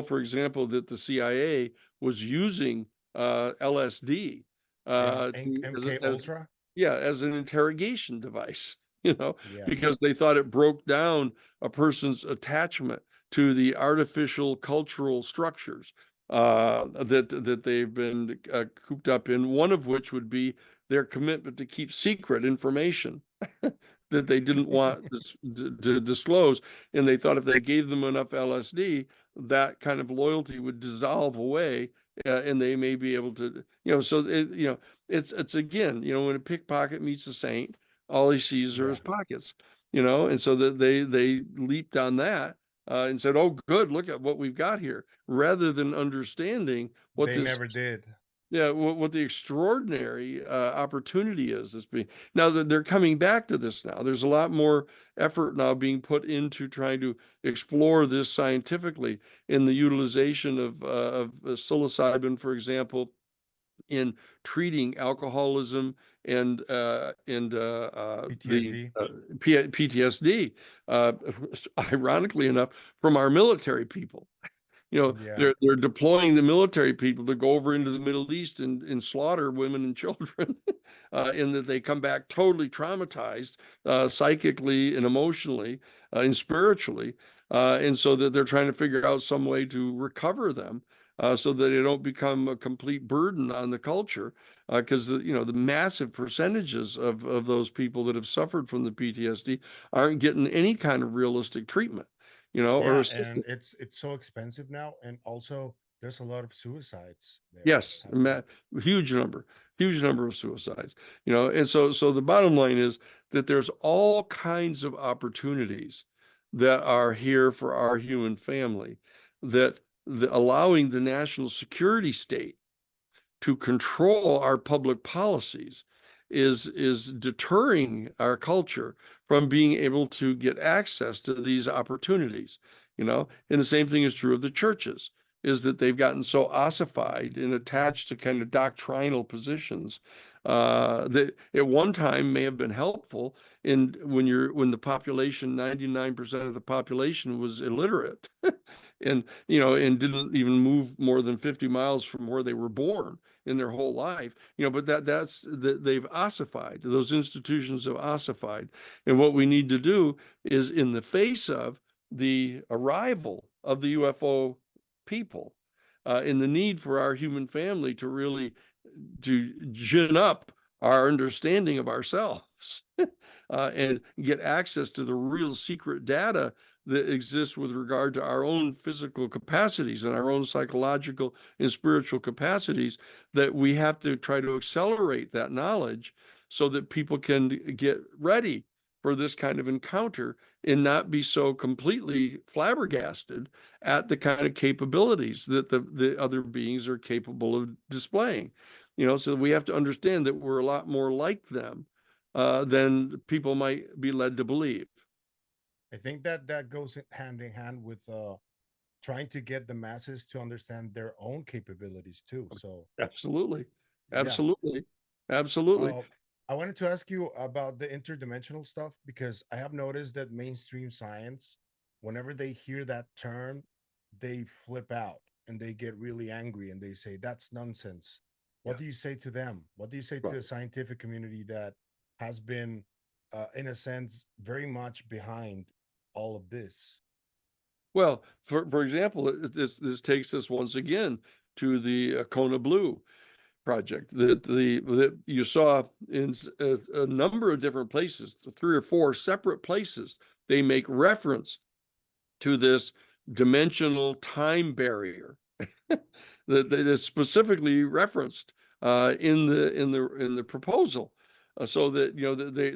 For example, that the CIA was using LSD Yeah, as, MK Ultra. yeah, as an interrogation device, Yeah, because they thought it broke down a person's attachment to the artificial cultural structures that they've been cooped up in. One of which would be their commitment to keep secret information that they didn't want to disclose. And they thought if they gave them enough LSD, that kind of loyalty would dissolve away, and they may be able to, so it's again, when a pickpocket meets a saint, all he sees are yeah. his pockets, and so that they leaped on that. And said, "Oh, good! Look at what we've got here," rather than understanding what They this, never did. yeah, what the extraordinary opportunity is this being. Now that they're coming back to this now, there's a lot more effort now being put into trying to explore this scientifically in the utilization of psilocybin, for example, in treating alcoholism and the PTSD. PTSD, uh, ironically enough, from our military people. Yeah. They're deploying the military people to go over into the Middle East and slaughter women and children, and that they come back totally traumatized, psychically and emotionally, and spiritually, and so that they're trying to figure out some way to recover them, so that they don't become a complete burden on the culture, because the massive percentages of those people that have suffered from the PTSD aren't getting any kind of realistic treatment, or Yeah, and assistance. it's so expensive now, and also there's a lot of suicides there Yes, happening. huge number of suicides. And so the bottom line is that there's all kinds of opportunities that are here for our human family, that allowing the national security state to control our public policies is deterring our culture from being able to get access to these opportunities. And the same thing is true of the churches, is that they've gotten so ossified and attached to kind of doctrinal positions, that at one time may have been helpful in when the population, 99% of the population was illiterate, and didn't even move more than 50 miles from where they were born in their whole life. But they've ossified. Those institutions have ossified. And what we need to do is, in the face of the arrival of the UFO people, in the need for our human family to really to gin up our understanding of ourselves, and get access to the real secret data that exists with regard to our own physical capacities and our own psychological and spiritual capacities, that we have to try to accelerate that knowledge so that people can get ready for this kind of encounter and not be so completely flabbergasted at the kind of capabilities that the other beings are capable of displaying. So we have to understand that we're a lot more like them than people might be led to believe. I think that that goes hand in hand with trying to get the masses to understand their own capabilities too. So Absolutely. yeah. Absolutely. Absolutely. Uh, I wanted to ask you about the interdimensional stuff because I have noticed that mainstream science, whenever they hear that term, they flip out and they get really angry and they say that's nonsense. What Yeah. do you say to them? What do you say to Right. the scientific community that has been, in a sense, very much behind all of this? Well, for example, this takes us once again to the Kona Blue project that you saw in a number of different places, 3 or 4 separate places. They make reference to this dimensional time barrier that is specifically referenced in the proposal, so that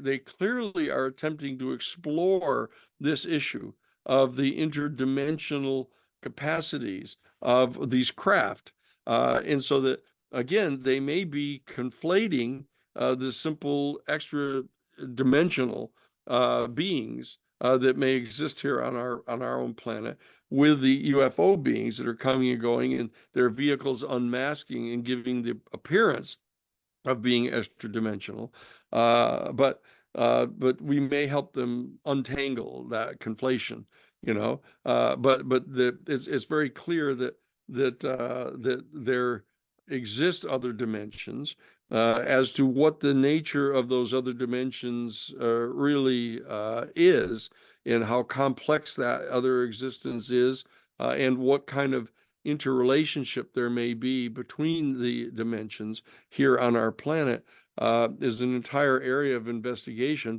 they clearly are attempting to explore this issue of the interdimensional capacities of these craft, and so that again they may be conflating the simple extra dimensional beings that may exist here on our own planet with the UFO beings that are coming and going, and their vehicles unmasking and giving the appearance of being extra dimensional. But we may help them untangle that conflation, but it's very clear that there exist other dimensions. As to what the nature of those other dimensions really is, and how complex that other existence is, and what kind of interrelationship there may be between the dimensions here on our planet, is an entire area of investigation.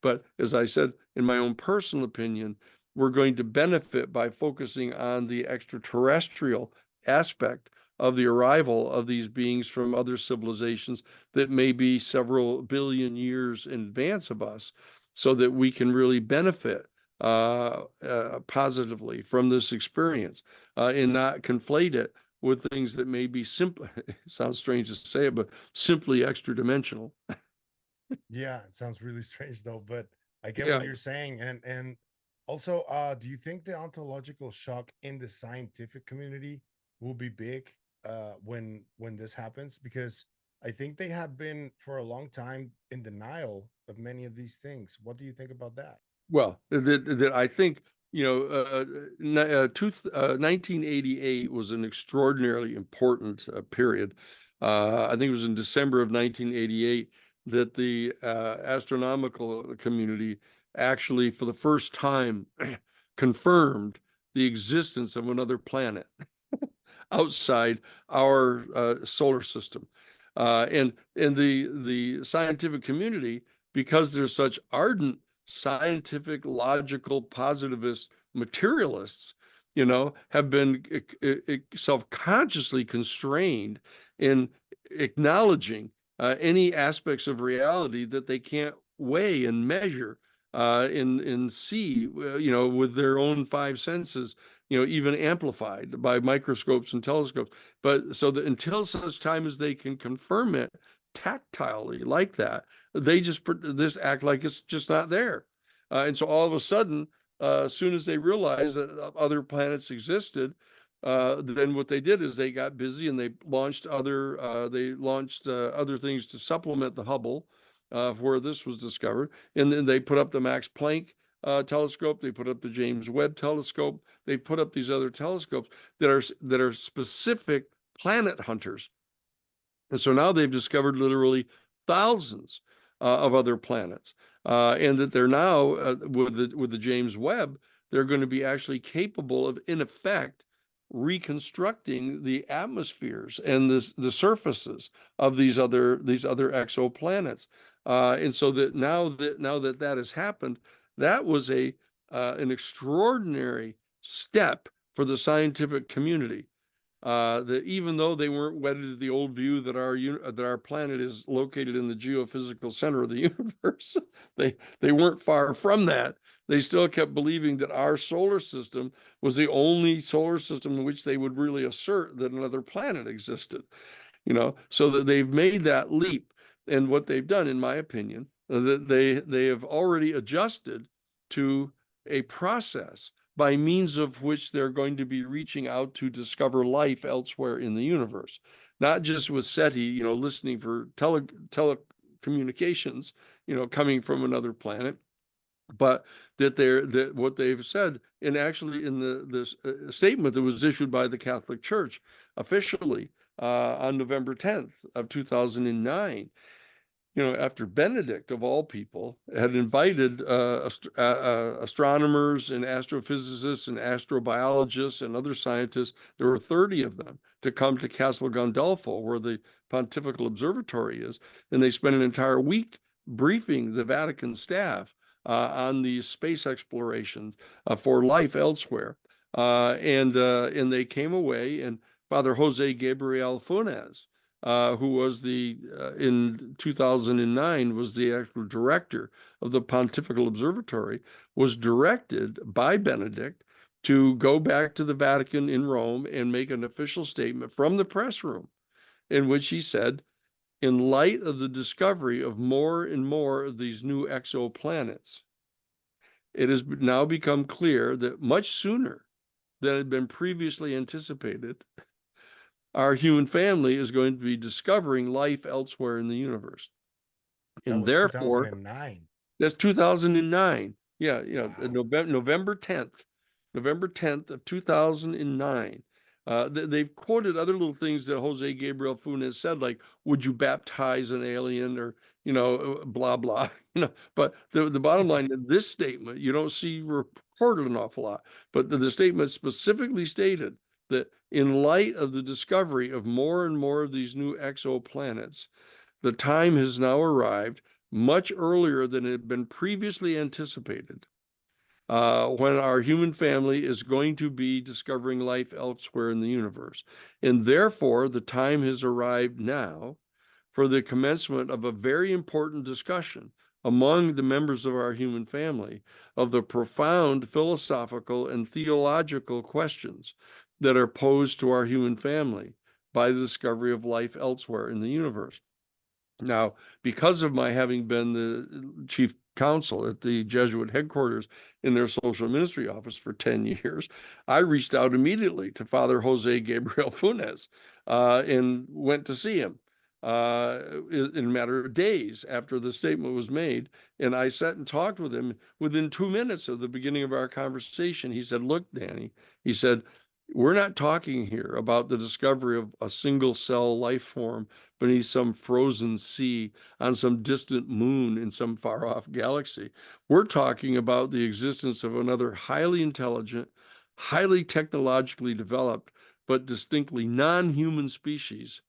But as I said, in my own personal opinion, we're going to benefit by focusing on the extraterrestrial aspect of the arrival of these beings from other civilizations that may be several billion years in advance of us, so that we can really benefit positively from this experience, and not conflate it with things that may be simple. It sounds strange to say it, but simply extra dimensional. Yeah, it sounds really strange though, but I get what Yeah. you're saying. And also, do you think the ontological shock in the scientific community will be big when this happens? Because I think they have been for a long time in denial of many of these things. What do you think about that? Well, that I think, 1988 was an extraordinarily important period. I think it was in December of 1988 that the astronomical community actually, for the first time, confirmed the existence of another planet outside our solar system. And the scientific community, because they're such ardent scientific, logical, positivist materialists, have been self-consciously constrained in acknowledging any aspects of reality that they can't weigh and measure, and see, with their own 5 senses, even amplified by microscopes and telescopes. But so that until such time as they can confirm it tactilely like that, they just act like it's just not there. And so all of a sudden, as soon as they realized that other planets existed, then what they did is they got busy and they launched other things to supplement the Hubble, where this was discovered. And then they put up the Max Planck telescope. They put up the James Webb telescope. They put up these other telescopes that are specific planet hunters. And so now they've discovered literally thousands of other planets, and that they're now, with the James Webb, they're going to be actually capable of, in effect, reconstructing the atmospheres and the surfaces of these other exoplanets. And so that now that has happened, that was an extraordinary step for the scientific community, that even though they weren't wedded to the old view that our planet is located in the geophysical center of the universe, they weren't far from that. they still kept believing that our solar system was the only solar system in which they would really assert that another planet existed, so that they've made that leap. And what they've done, in my opinion, that they have already adjusted to a process by means of which they're going to be reaching out to discover life elsewhere in the universe, not just with SETI, listening for telecommunications, coming from another planet, but that what they've said, and actually in the statement that was issued by the Catholic Church officially on November 10th of 2009, after Benedict, of all people, had invited astronomers and astrophysicists and astrobiologists and other scientists, there were 30 of them, to come to Castel Gandolfo, where the Pontifical Observatory is, and they spent an entire week briefing the Vatican staff on these space explorations for life elsewhere. And they came away, and Father Jose Gabriel Funes, who was in 2009, was the actual director of the Pontifical Observatory, was directed by Benedict to go back to the Vatican in Rome and make an official statement from the press room, in which he said, in light of the discovery of more and more of these new exoplanets, it has now become clear that much sooner than had been previously anticipated, our human family is going to be discovering life elsewhere in the universe. And therefore, 2009. That's 2009. Yeah, Wow. November 10th of 2009. They've quoted other little things that Jose Gabriel Funes said, like, would you baptize an alien, or, blah, blah, but the bottom line, this statement, you don't see reported an awful lot, but the statement specifically stated that in light of the discovery of more and more of these new exoplanets, the time has now arrived, much earlier than had been previously anticipated, when our human family is going to be discovering life elsewhere in the universe. And therefore, the time has arrived now for the commencement of a very important discussion among the members of our human family of the profound philosophical and theological questions that are posed to our human family by the discovery of life elsewhere in the universe. Now, because of my having been the chief counsel at the Jesuit headquarters in their social ministry office for 10 years, I reached out immediately to Father Jose Gabriel Funes and went to see him in a matter of days after the statement was made. And I sat and talked with him. Within 2 minutes of the beginning of our conversation, he said, "Look, Danny," he said, "we're not talking here about the discovery of a single cell life form beneath some frozen sea on some distant moon in some far off galaxy. We're talking about the existence of another highly intelligent, highly technologically developed, but distinctly non-human species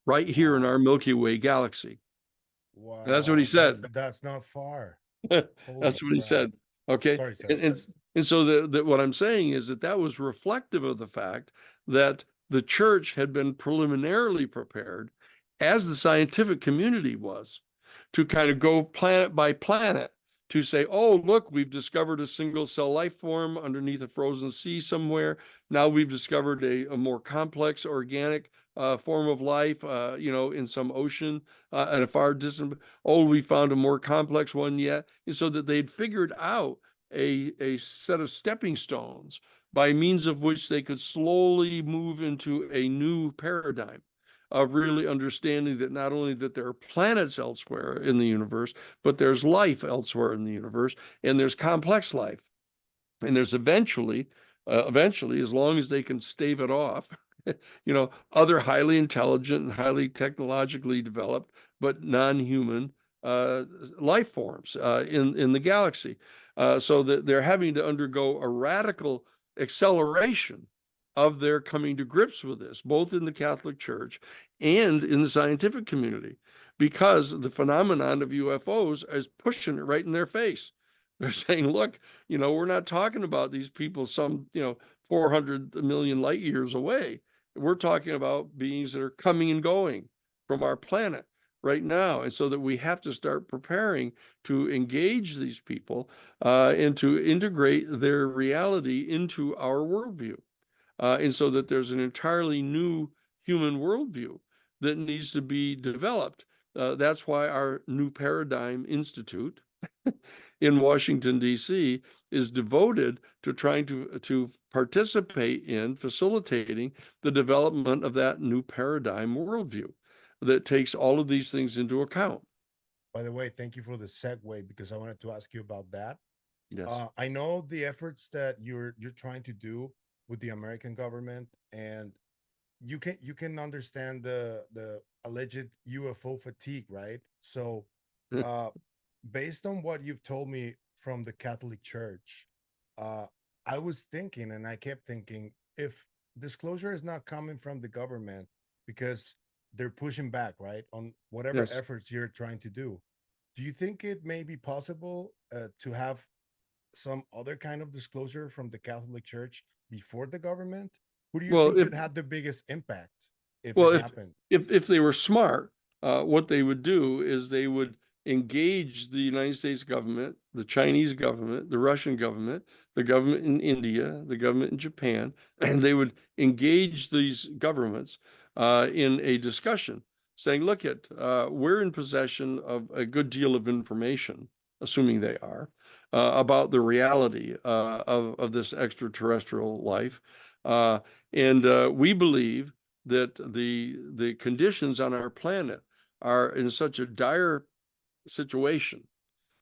right here in our Milky Way galaxy." Wow. And that's what he said. That's not far. That's Holy what he crap. said. Okay. Sorry, sir. And so what I'm saying is that was reflective of the fact that the church had been preliminarily prepared, as the scientific community was, to kind of go planet by planet to say, oh, look, we've discovered a single cell life form underneath a frozen sea somewhere. Now we've discovered a more complex organic form of life, in some ocean at a far distant. Oh, we found a more complex one yet. And so that they'd figured out a set of stepping stones by means of which they could slowly move into a new paradigm of really understanding that not only that there are planets elsewhere in the universe, but there's life elsewhere in the universe, and there's complex life. And there's eventually, as long as they can stave it off, other highly intelligent and highly technologically developed, but non-human life forms in the galaxy. So that they're having to undergo a radical acceleration of their coming to grips with this, both in the Catholic Church and in the scientific community, because the phenomenon of UFOs is pushing it right in their face. They're saying, look, we're not talking about these people some, 400 million light years away. We're talking about beings that are coming and going from our planet. right now. And so that we have to start preparing to engage these people and to integrate their reality into our worldview. And so that there's an entirely new human worldview that needs to be developed. That's why our New Paradigm Institute in Washington, D.C., is devoted to trying to participate in facilitating the development of that new paradigm worldview that takes all of these things into account. By the way, thank you for the segue because I wanted to ask you about that. Yes. I know the efforts that you're trying to do with the American government, and you can understand the alleged UFO fatigue, right? So, uh, based on what you've told me from the Catholic Church, uh, I was thinking, and I kept thinking, if disclosure is not coming from the government because they're pushing back, right, on whatever Yes. efforts you're trying to do you think it may be possible to have some other kind of disclosure from the Catholic Church before the government? Who do you Well, think if would have the biggest impact if it Well, happened? if they were smart, what they would do is they would engage the United States government, the Chinese government, the Russian government, the government in India, the government in Japan, and they would engage these governments in a discussion, saying, "Look, we're in possession of a good deal of information, assuming they are, about the reality of this extraterrestrial life, and we believe." That the conditions on our planet are in such a dire situation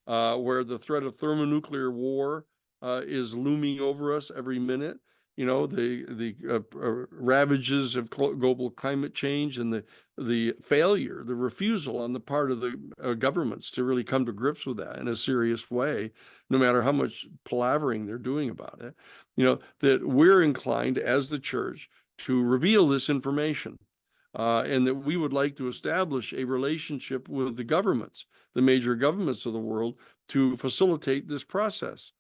where the threat of thermonuclear war is looming over us every minute. You know, the ravages of global climate change and the failure, the refusal on the part of the governments to really come to grips with that in a serious way, no matter how much palavering they're doing about it. You know, that we're inclined as the church to reveal this information. And that we would like to establish a relationship with the governments, the major governments of the world, to facilitate this process,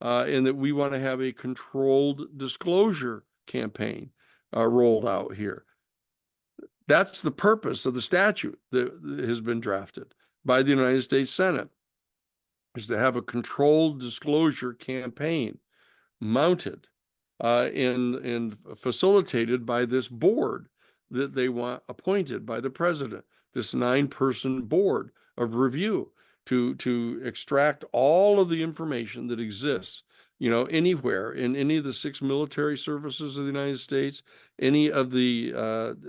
and that we want to have a controlled disclosure campaign rolled out here. That's the purpose of the statute that has been drafted by the United States Senate, is to have a controlled disclosure campaign mounted and facilitated by this board that they want appointed by the president, this 9-person board of review to extract all of the information that exists, you know, anywhere in any of the 6 military services of the United States, any of the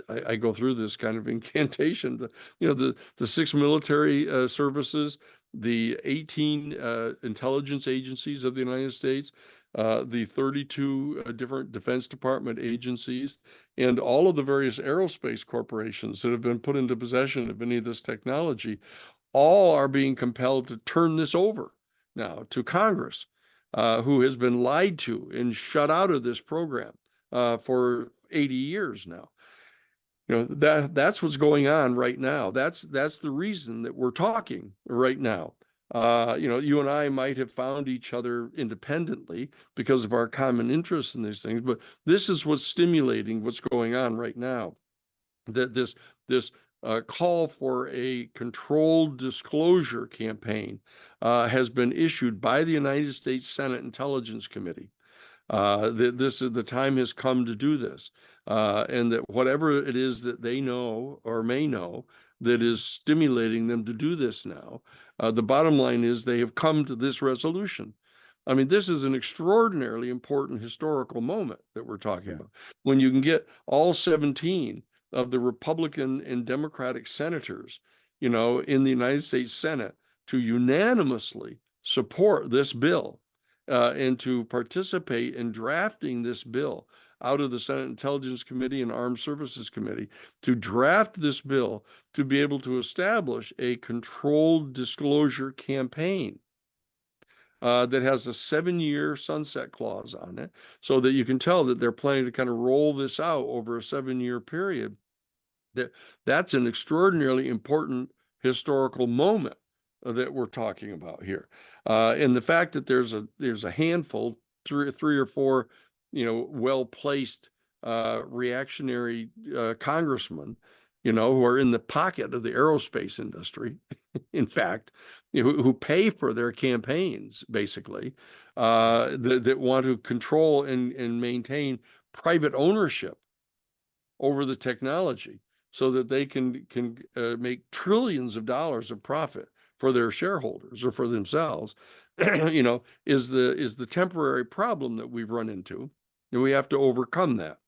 I go through this kind of incantation, but you know, the 6 military services, the 18 intelligence agencies of the United States, the 32 different Defense Department agencies, and all of the various aerospace corporations that have been put into possession of any of this technology, all are being compelled to turn this over now to Congress, who has been lied to and shut out of this program for 80 years now. You know, that's what's going on right now. That's the reason that we're talking right now. You know, you and I might have found each other independently because of our common interests in these things, but this is what's stimulating what's going on right now. That this call for a controlled disclosure campaign has been issued by the United States Senate Intelligence Committee. This is the time has come to do this, and that whatever it is that they know or may know that is stimulating them to do this now, the bottom line is they have come to this resolution. I mean, this is an extraordinarily important historical moment that we're talking Yeah. about. When you can get all 17 of the Republican and Democratic senators, you know, in the United States Senate to unanimously support this bill and to participate in drafting this bill out of the Senate Intelligence Committee and Armed Services Committee, to draft this bill to be able to establish a controlled disclosure campaign that has a 7-year sunset clause on it, so that you can tell that they're planning to kind of roll this out over a 7-year period. That's an extraordinarily important historical moment that we're talking about here. And the fact that there's a handful, three or four, you know, well-placed reactionary congressmen, who are in the pocket of the aerospace industry, in fact, who pay for their campaigns, basically, that want to control and maintain private ownership over the technology so that they can make trillions of dollars of profit for their shareholders or for themselves, is the temporary problem that we've run into, and we have to overcome that.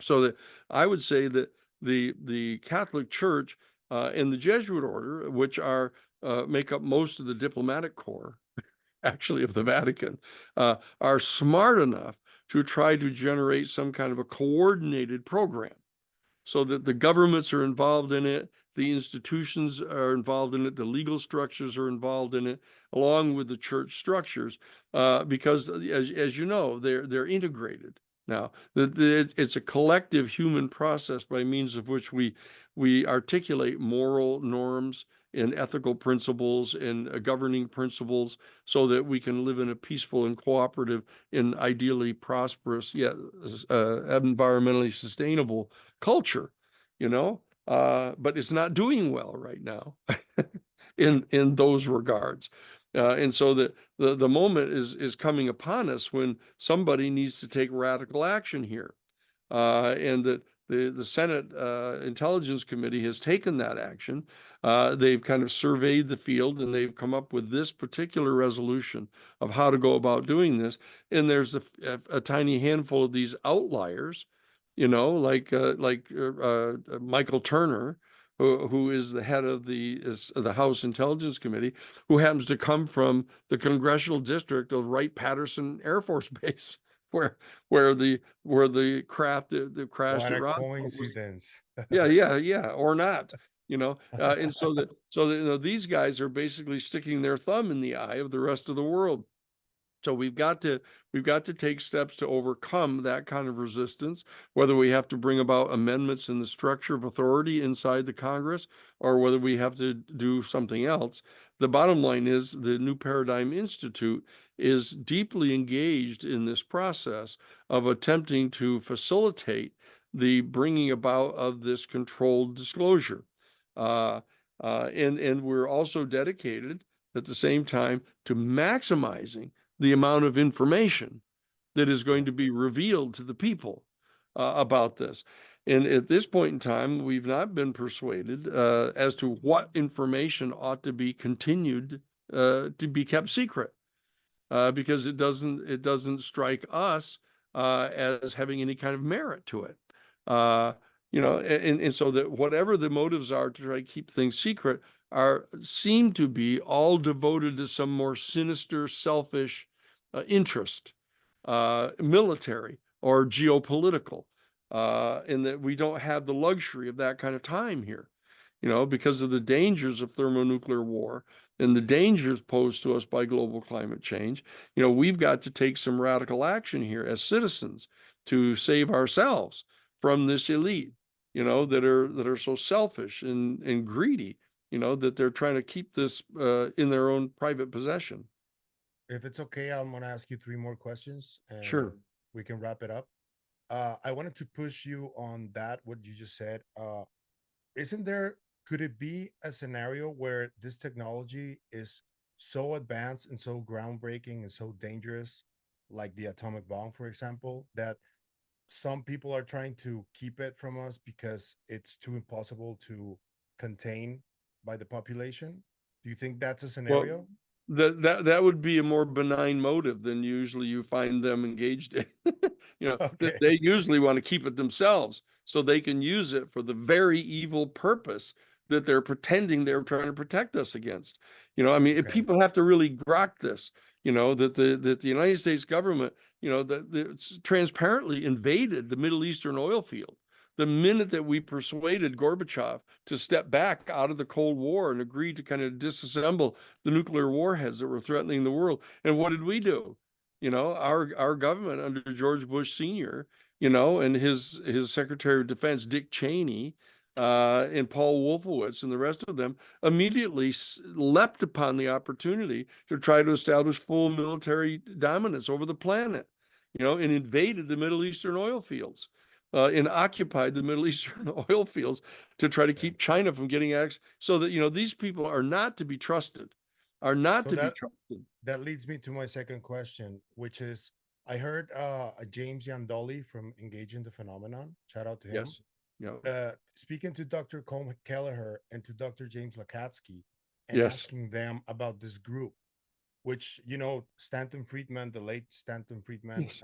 So that I would say that the Catholic Church and the Jesuit order, which are make up most of the diplomatic corps, actually, of the Vatican, are smart enough to try to generate some kind of a coordinated program so that the governments are involved in it, the institutions are involved in it, the legal structures are involved in it, along with the church structures, because as you know, they're integrated. Now, it's a collective human process by means of which we articulate moral norms and ethical principles and governing principles so that we can live in a peaceful and cooperative and ideally prosperous, yet environmentally sustainable culture, but it's not doing well right now in those regards. And so the moment is coming upon us when somebody needs to take radical action here. And that the Senate Intelligence Committee has taken that action. They've kind of surveyed the field and they've come up with this particular resolution of how to go about doing this. And there's a tiny handful of these outliers, like Michael Turner, who is the head of the House Intelligence Committee, who happens to come from the congressional district of Wright-Patterson Air Force Base, where the craft that crashed What at a Roswell was. coincidence. Yeah, or not, and so these guys are basically sticking their thumb in the eye of the rest of the world. So we've got to take steps to overcome that kind of resistance, whether we have to bring about amendments in the structure of authority inside the Congress or whether we have to do something else. The bottom line is the New Paradigm Institute is deeply engaged in this process of attempting to facilitate the bringing about of this controlled disclosure. And we're also dedicated at the same time to maximizing the amount of information that is going to be revealed to the people about this. And at this point in time, we've not been persuaded as to what information ought to be continued to be kept secret, because it doesn't strike us as having any kind of merit to it. And so that whatever the motives are to try to keep things secret seem to be all devoted to some more sinister, selfish interest, military or geopolitical, and that we don't have the luxury of that kind of time here, because of the dangers of thermonuclear war and the dangers posed to us by global climate change. We've got to take some radical action here as citizens to save ourselves from this elite, that are so selfish and greedy, that they're trying to keep this in their own private possession. If it's okay, I'm going to ask you three more questions and Sure. we can wrap it up. I wanted to push you on that, what you just said. Could it be a scenario where this technology is so advanced and so groundbreaking and so dangerous, like the atomic bomb, for example, that some people are trying to keep it from us because it's too impossible to contain by the population? Do you think that's a Well, scenario? that would be a more benign motive than usually you find them engaged in. That Okay. they usually want to keep it themselves so they can use it for the very evil purpose that they're pretending they're trying to protect us against. I mean, if Okay. people have to really grok this, that the United States government, that transparently invaded the Middle Eastern oil field. The minute that we persuaded Gorbachev to step back out of the Cold War and agree to kind of disassemble the nuclear warheads that were threatening the world. And what did we do? Our government under George Bush Sr., and his Secretary of Defense, Dick Cheney, and Paul Wolfowitz and the rest of them immediately leapt upon the opportunity to try to establish full military dominance over the planet, and invaded the Middle Eastern oil fields. and occupied the Middle Eastern oil fields to try to Yeah. keep China from getting access. So that, these people are not to be trusted, are not So to be trusted. that leads me to my second question, which is I heard James Yandoli from Engaging the Phenomenon. Shout out to him. Yes. Yeah. Speaking to Dr. Colm Kelleher and to Dr. James Lakatsky and Yes. asking them about this group, which, Stanton Friedman, the late Stanton Friedman, Yes.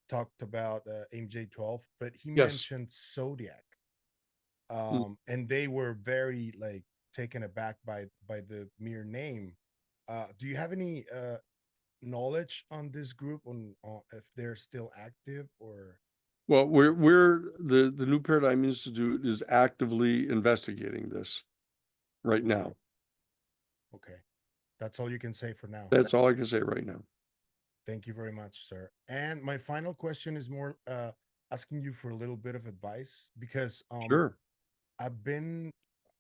talked about MJ12, but he Yes. mentioned Zodiac. Mm. And they were very like taken aback by the mere name. Do you have any knowledge on this group on if they're still active or Well, we're the New Paradigm Institute is actively investigating this right okay, now. okay. That's all you can say for now. That's all I can say right now. Thank you very much, sir. And my final question is more asking you for a little bit of advice because Sure. I've been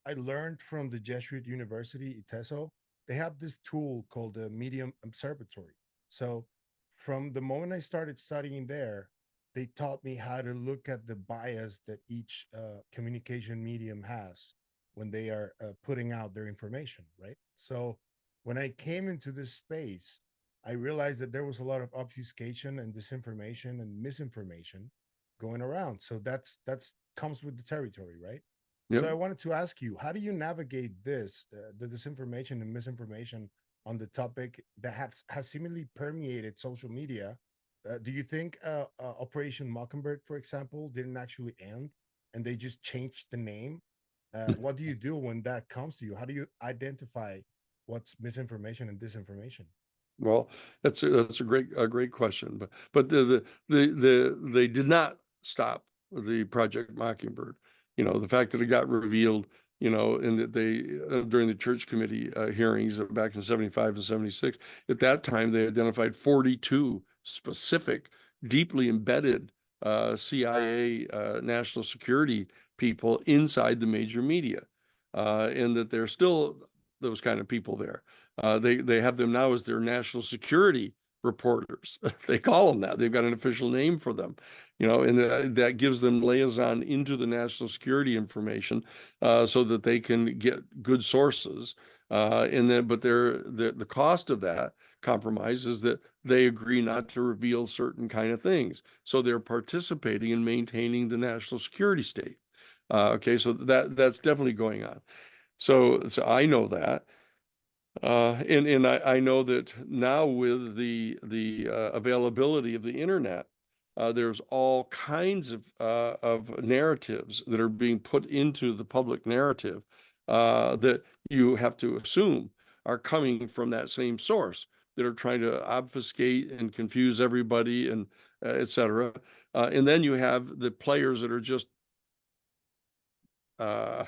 I learned from the Jesuit University, ITESO, they have this tool called the Medium Observatory. So from the moment I started studying there, they taught me how to look at the bias that each communication medium has when they are putting out their information, right? So when I came into this space, I realized that there was a lot of obfuscation and disinformation and misinformation going around. So that's comes with the territory, right? So Yep. I wanted to ask you, how do you navigate this, the disinformation and misinformation on the topic that has seemingly permeated social media? Do you think Operation Mockingbird, for example, didn't actually end and they just changed the name? What do you do when that comes to you? How do you identify what's misinformation and disinformation? Well, that's a great question, but they did not stop the Project Mockingbird. The fact that it got revealed, and that they during the church committee hearings back in 75 and 76, at that time they identified 42 specific, deeply embedded CIA national security people inside the major media, and that there's still those kind of people there. They have them now as their national security reporters. They call them that. They've got an official name for them, and that gives them liaison into the national security information, so that they can get good sources. And then, but the cost of that compromise is that they agree not to reveal certain kind of things. So they're participating in maintaining the national security state. Okay, so that's definitely going on. So I know that. And I know that now with the availability of the internet, there's all kinds of narratives that are being put into the public narrative, that you have to assume are coming from that same source, that are trying to obfuscate and confuse everybody and et cetera. And then you have the players that are just uh,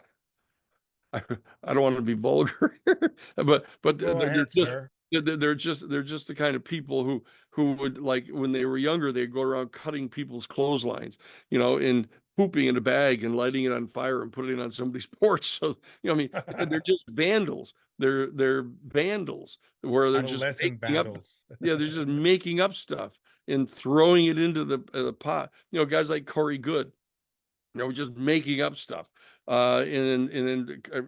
I, I don't want to be vulgar here, but Go they're ahead, just sir. they're just the kind of people who would, like, when they were younger, they'd go around cutting people's clotheslines, and pooping in a bag and lighting it on fire and putting it on somebody's porch. So, I mean, they're just vandals. They're vandals where they're just Adolescent making up. vandals. Yeah, they're just making up stuff and throwing it into the pot. Guys like Corey Good, just making up stuff, and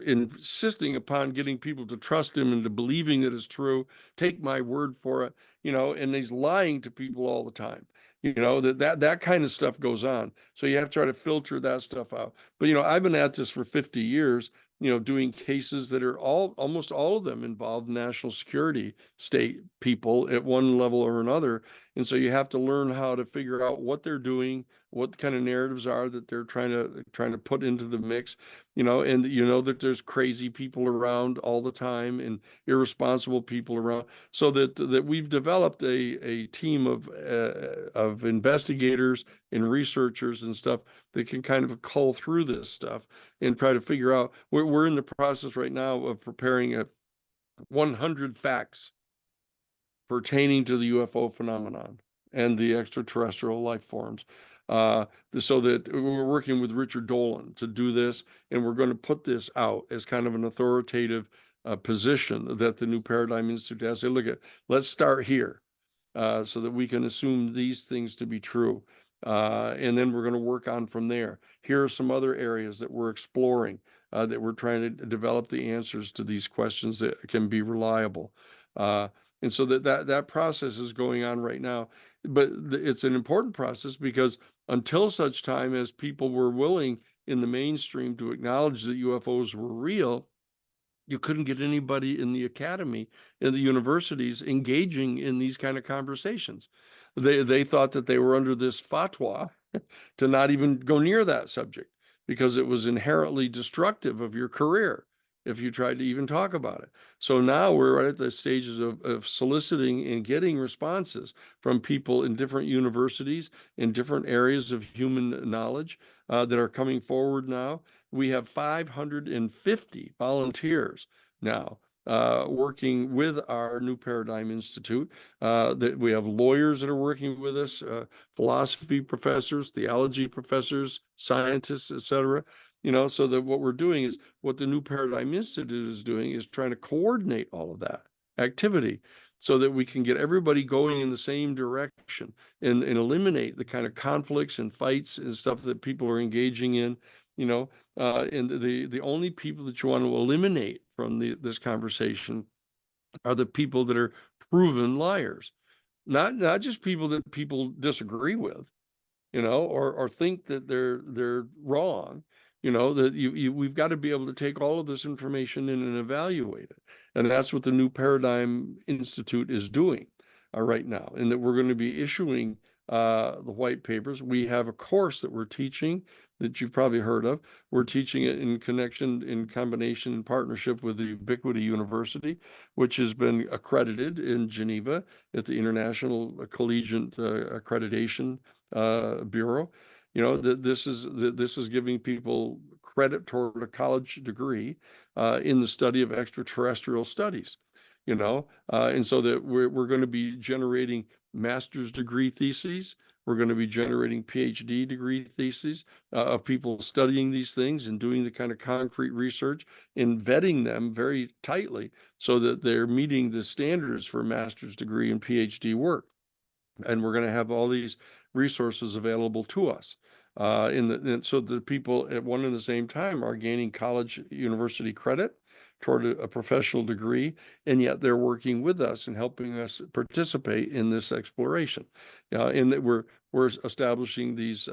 insisting upon getting people to trust him and to believing that it's true. Take my word for it, and he's lying to people all the time. That kind of stuff goes on. So you have to try to filter that stuff out. But I've been at this for 50 years, doing cases that are almost all of them involved national security state people at one level or another. And so you have to learn how to figure out what they're doing, what kind of narratives are that they're trying to put into the mix, and that there's crazy people around all the time and irresponsible people around, so that we've developed a team of investigators and researchers and stuff that can kind of cull through this stuff and try to figure out. We're in the process right now of preparing 100 facts pertaining to the UFO phenomenon and the extraterrestrial life forms. So that we're working with Richard Dolan to do this, and we're going to put this out as kind of an authoritative position that the New Paradigm Institute has. Say, look, let's start here, so that we can assume these things to be true. And then we're going to work on from there. Here are some other areas that we're exploring, that we're trying to develop the answers to these questions that can be reliable. And so that process is going on right now. But it's an important process because until such time as people were willing in the mainstream to acknowledge that UFOs were real, you couldn't get anybody in the academy, in the universities, engaging in these kind of conversations. They thought that they were under this fatwa to not even go near that subject because it was inherently destructive of your career if you tried to even talk about it. So now we're right at the stages of soliciting and getting responses from people in different universities, in different areas of human knowledge, that are coming forward now. We have 550 volunteers now, working with our New Paradigm Institute. That we have lawyers that are working with us, philosophy professors, theology professors, scientists, etc. So that what we're doing is what the New Paradigm Institute is doing is trying to coordinate all of that activity so that we can get everybody going in the same direction and eliminate the kind of conflicts and fights and stuff that people are engaging in. And the only people that you want to eliminate from this conversation are the people that are proven liars, not just people that people disagree with, or think that they're wrong. That we've got to be able to take all of this information in and evaluate it, and that's what the New Paradigm Institute is doing right now, and that we're going to be issuing the white papers. We have a course that we're teaching that you've probably heard of. We're teaching it in combination, in partnership with the Ubiquity University, which has been accredited in Geneva at the International Collegiate Accreditation Bureau. This is giving people credit toward a college degree in the study of extraterrestrial studies. And so that we're going to be generating master's degree theses. We're going to be generating PhD degree theses of people studying these things and doing the kind of concrete research and vetting them very tightly so that they're meeting the standards for master's degree and PhD work. And we're going to have all these resources available to us. So the people at one and the same time are gaining college university credit toward a professional degree, and yet they're working with us and helping us participate in this exploration. And that we're establishing these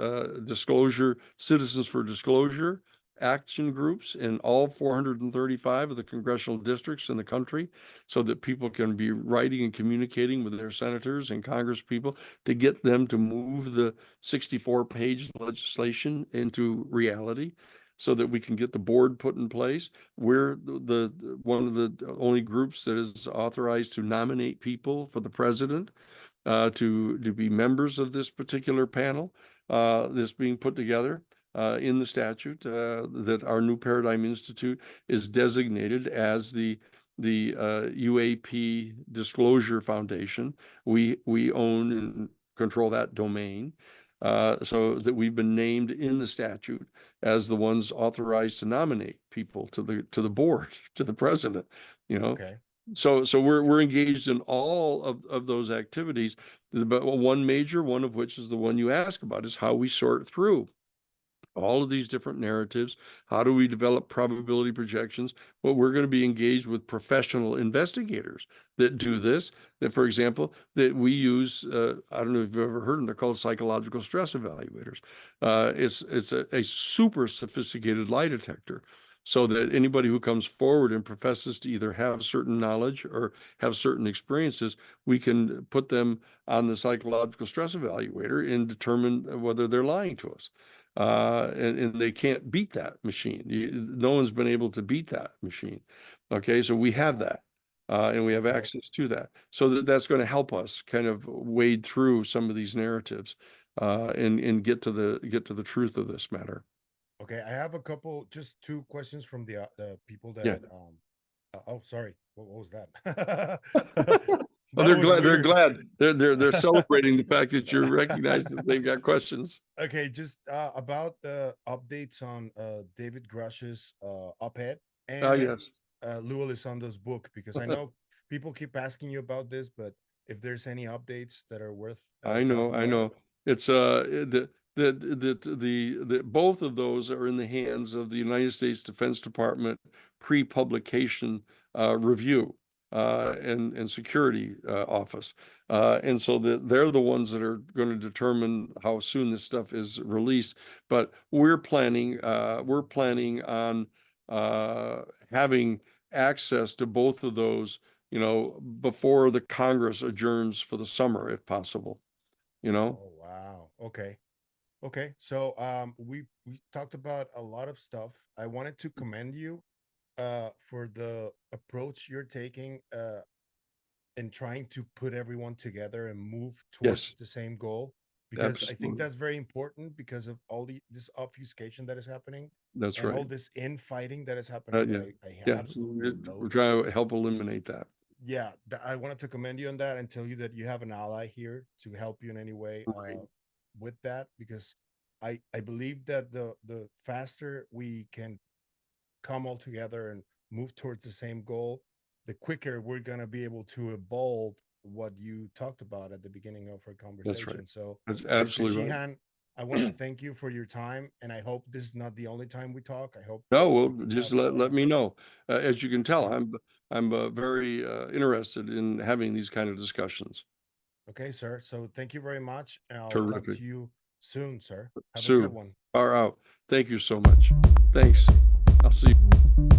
Citizens for Disclosure action groups in all 435 of the congressional districts in the country so that people can be writing and communicating with their senators and congresspeople to get them to move the 64-page legislation into reality so that we can get the board put in place. We're one of the only groups that is authorized to nominate people for the president to be members of this particular panel that's being put together in the statute, that our New Paradigm Institute is designated as the UAP Disclosure Foundation. We own and control that domain, so that we've been named in the statute as the ones authorized to nominate people to the board, to the president. Okay. So we're engaged in all of those activities. But one major one of which is the one you ask about is how we sort through all of these different narratives. How do we develop probability projections? Well, we're going to be engaged with professional investigators that do this. That, for example, that we use, I don't know if you've ever heard of them, they're called psychological stress evaluators. It's a super sophisticated lie detector, so that anybody who comes forward and professes to either have certain knowledge or have certain experiences, we can put them on the psychological stress evaluator and determine whether they're lying to us. And they can't beat that machine. No one's been able to beat that machine. Okay, so we have that, and we have Okay. access to that. So that's going to help us kind of wade through some of these narratives, and get to the truth of this matter. Okay, I have just two questions from the people Yeah. that oh, sorry, what was that? Oh, That was they're weird. glad. They're celebrating the fact that you recognize that they've got questions. Okay, just about the updates on David Grush's op-ed Ah, and yes. Lue Elizondo's book, because I know people keep asking you about this, but if there's any updates that are worth I know, talking I about. know. It's the both of those are in the hands of the United States Defense Department pre-publication review and security office, and so they're the ones that are going to determine how soon this stuff is released. But we're planning on having access to both of those, before the Congress adjourns for the summer, if possible. You know. Oh wow. Okay. Okay. So we talked about a lot of stuff. I wanted to commend you for the approach you're taking and trying to put everyone together and move towards Yes, the same goal, because I think absolutely. that's very important because of all this obfuscation that is happening That's and right. all this infighting that is happening that Yeah, I yeah. absolutely We're loathe. trying to help eliminate that. Yeah, I wanted to commend you on that and tell you that you have an ally here to help you in any way Right. with that, because I believe that the faster we can come all together and move towards the same goal, the quicker we're going to be able to evolve what you talked about at the beginning of our That's right. conversation. So, That's Mr. absolutely Sheehan, I want to right. thank you for your time, and I hope this is not the only time we talk. I hope No, well, we just have let me know. As you can tell, okay. I'm very interested in having these kind of discussions. Okay, sir. So thank you very much, and I'll talk Terrific. to you soon, sir. Have a good Sue, one. far out. Thank you so much. Thank Thanks. you. I'll see you.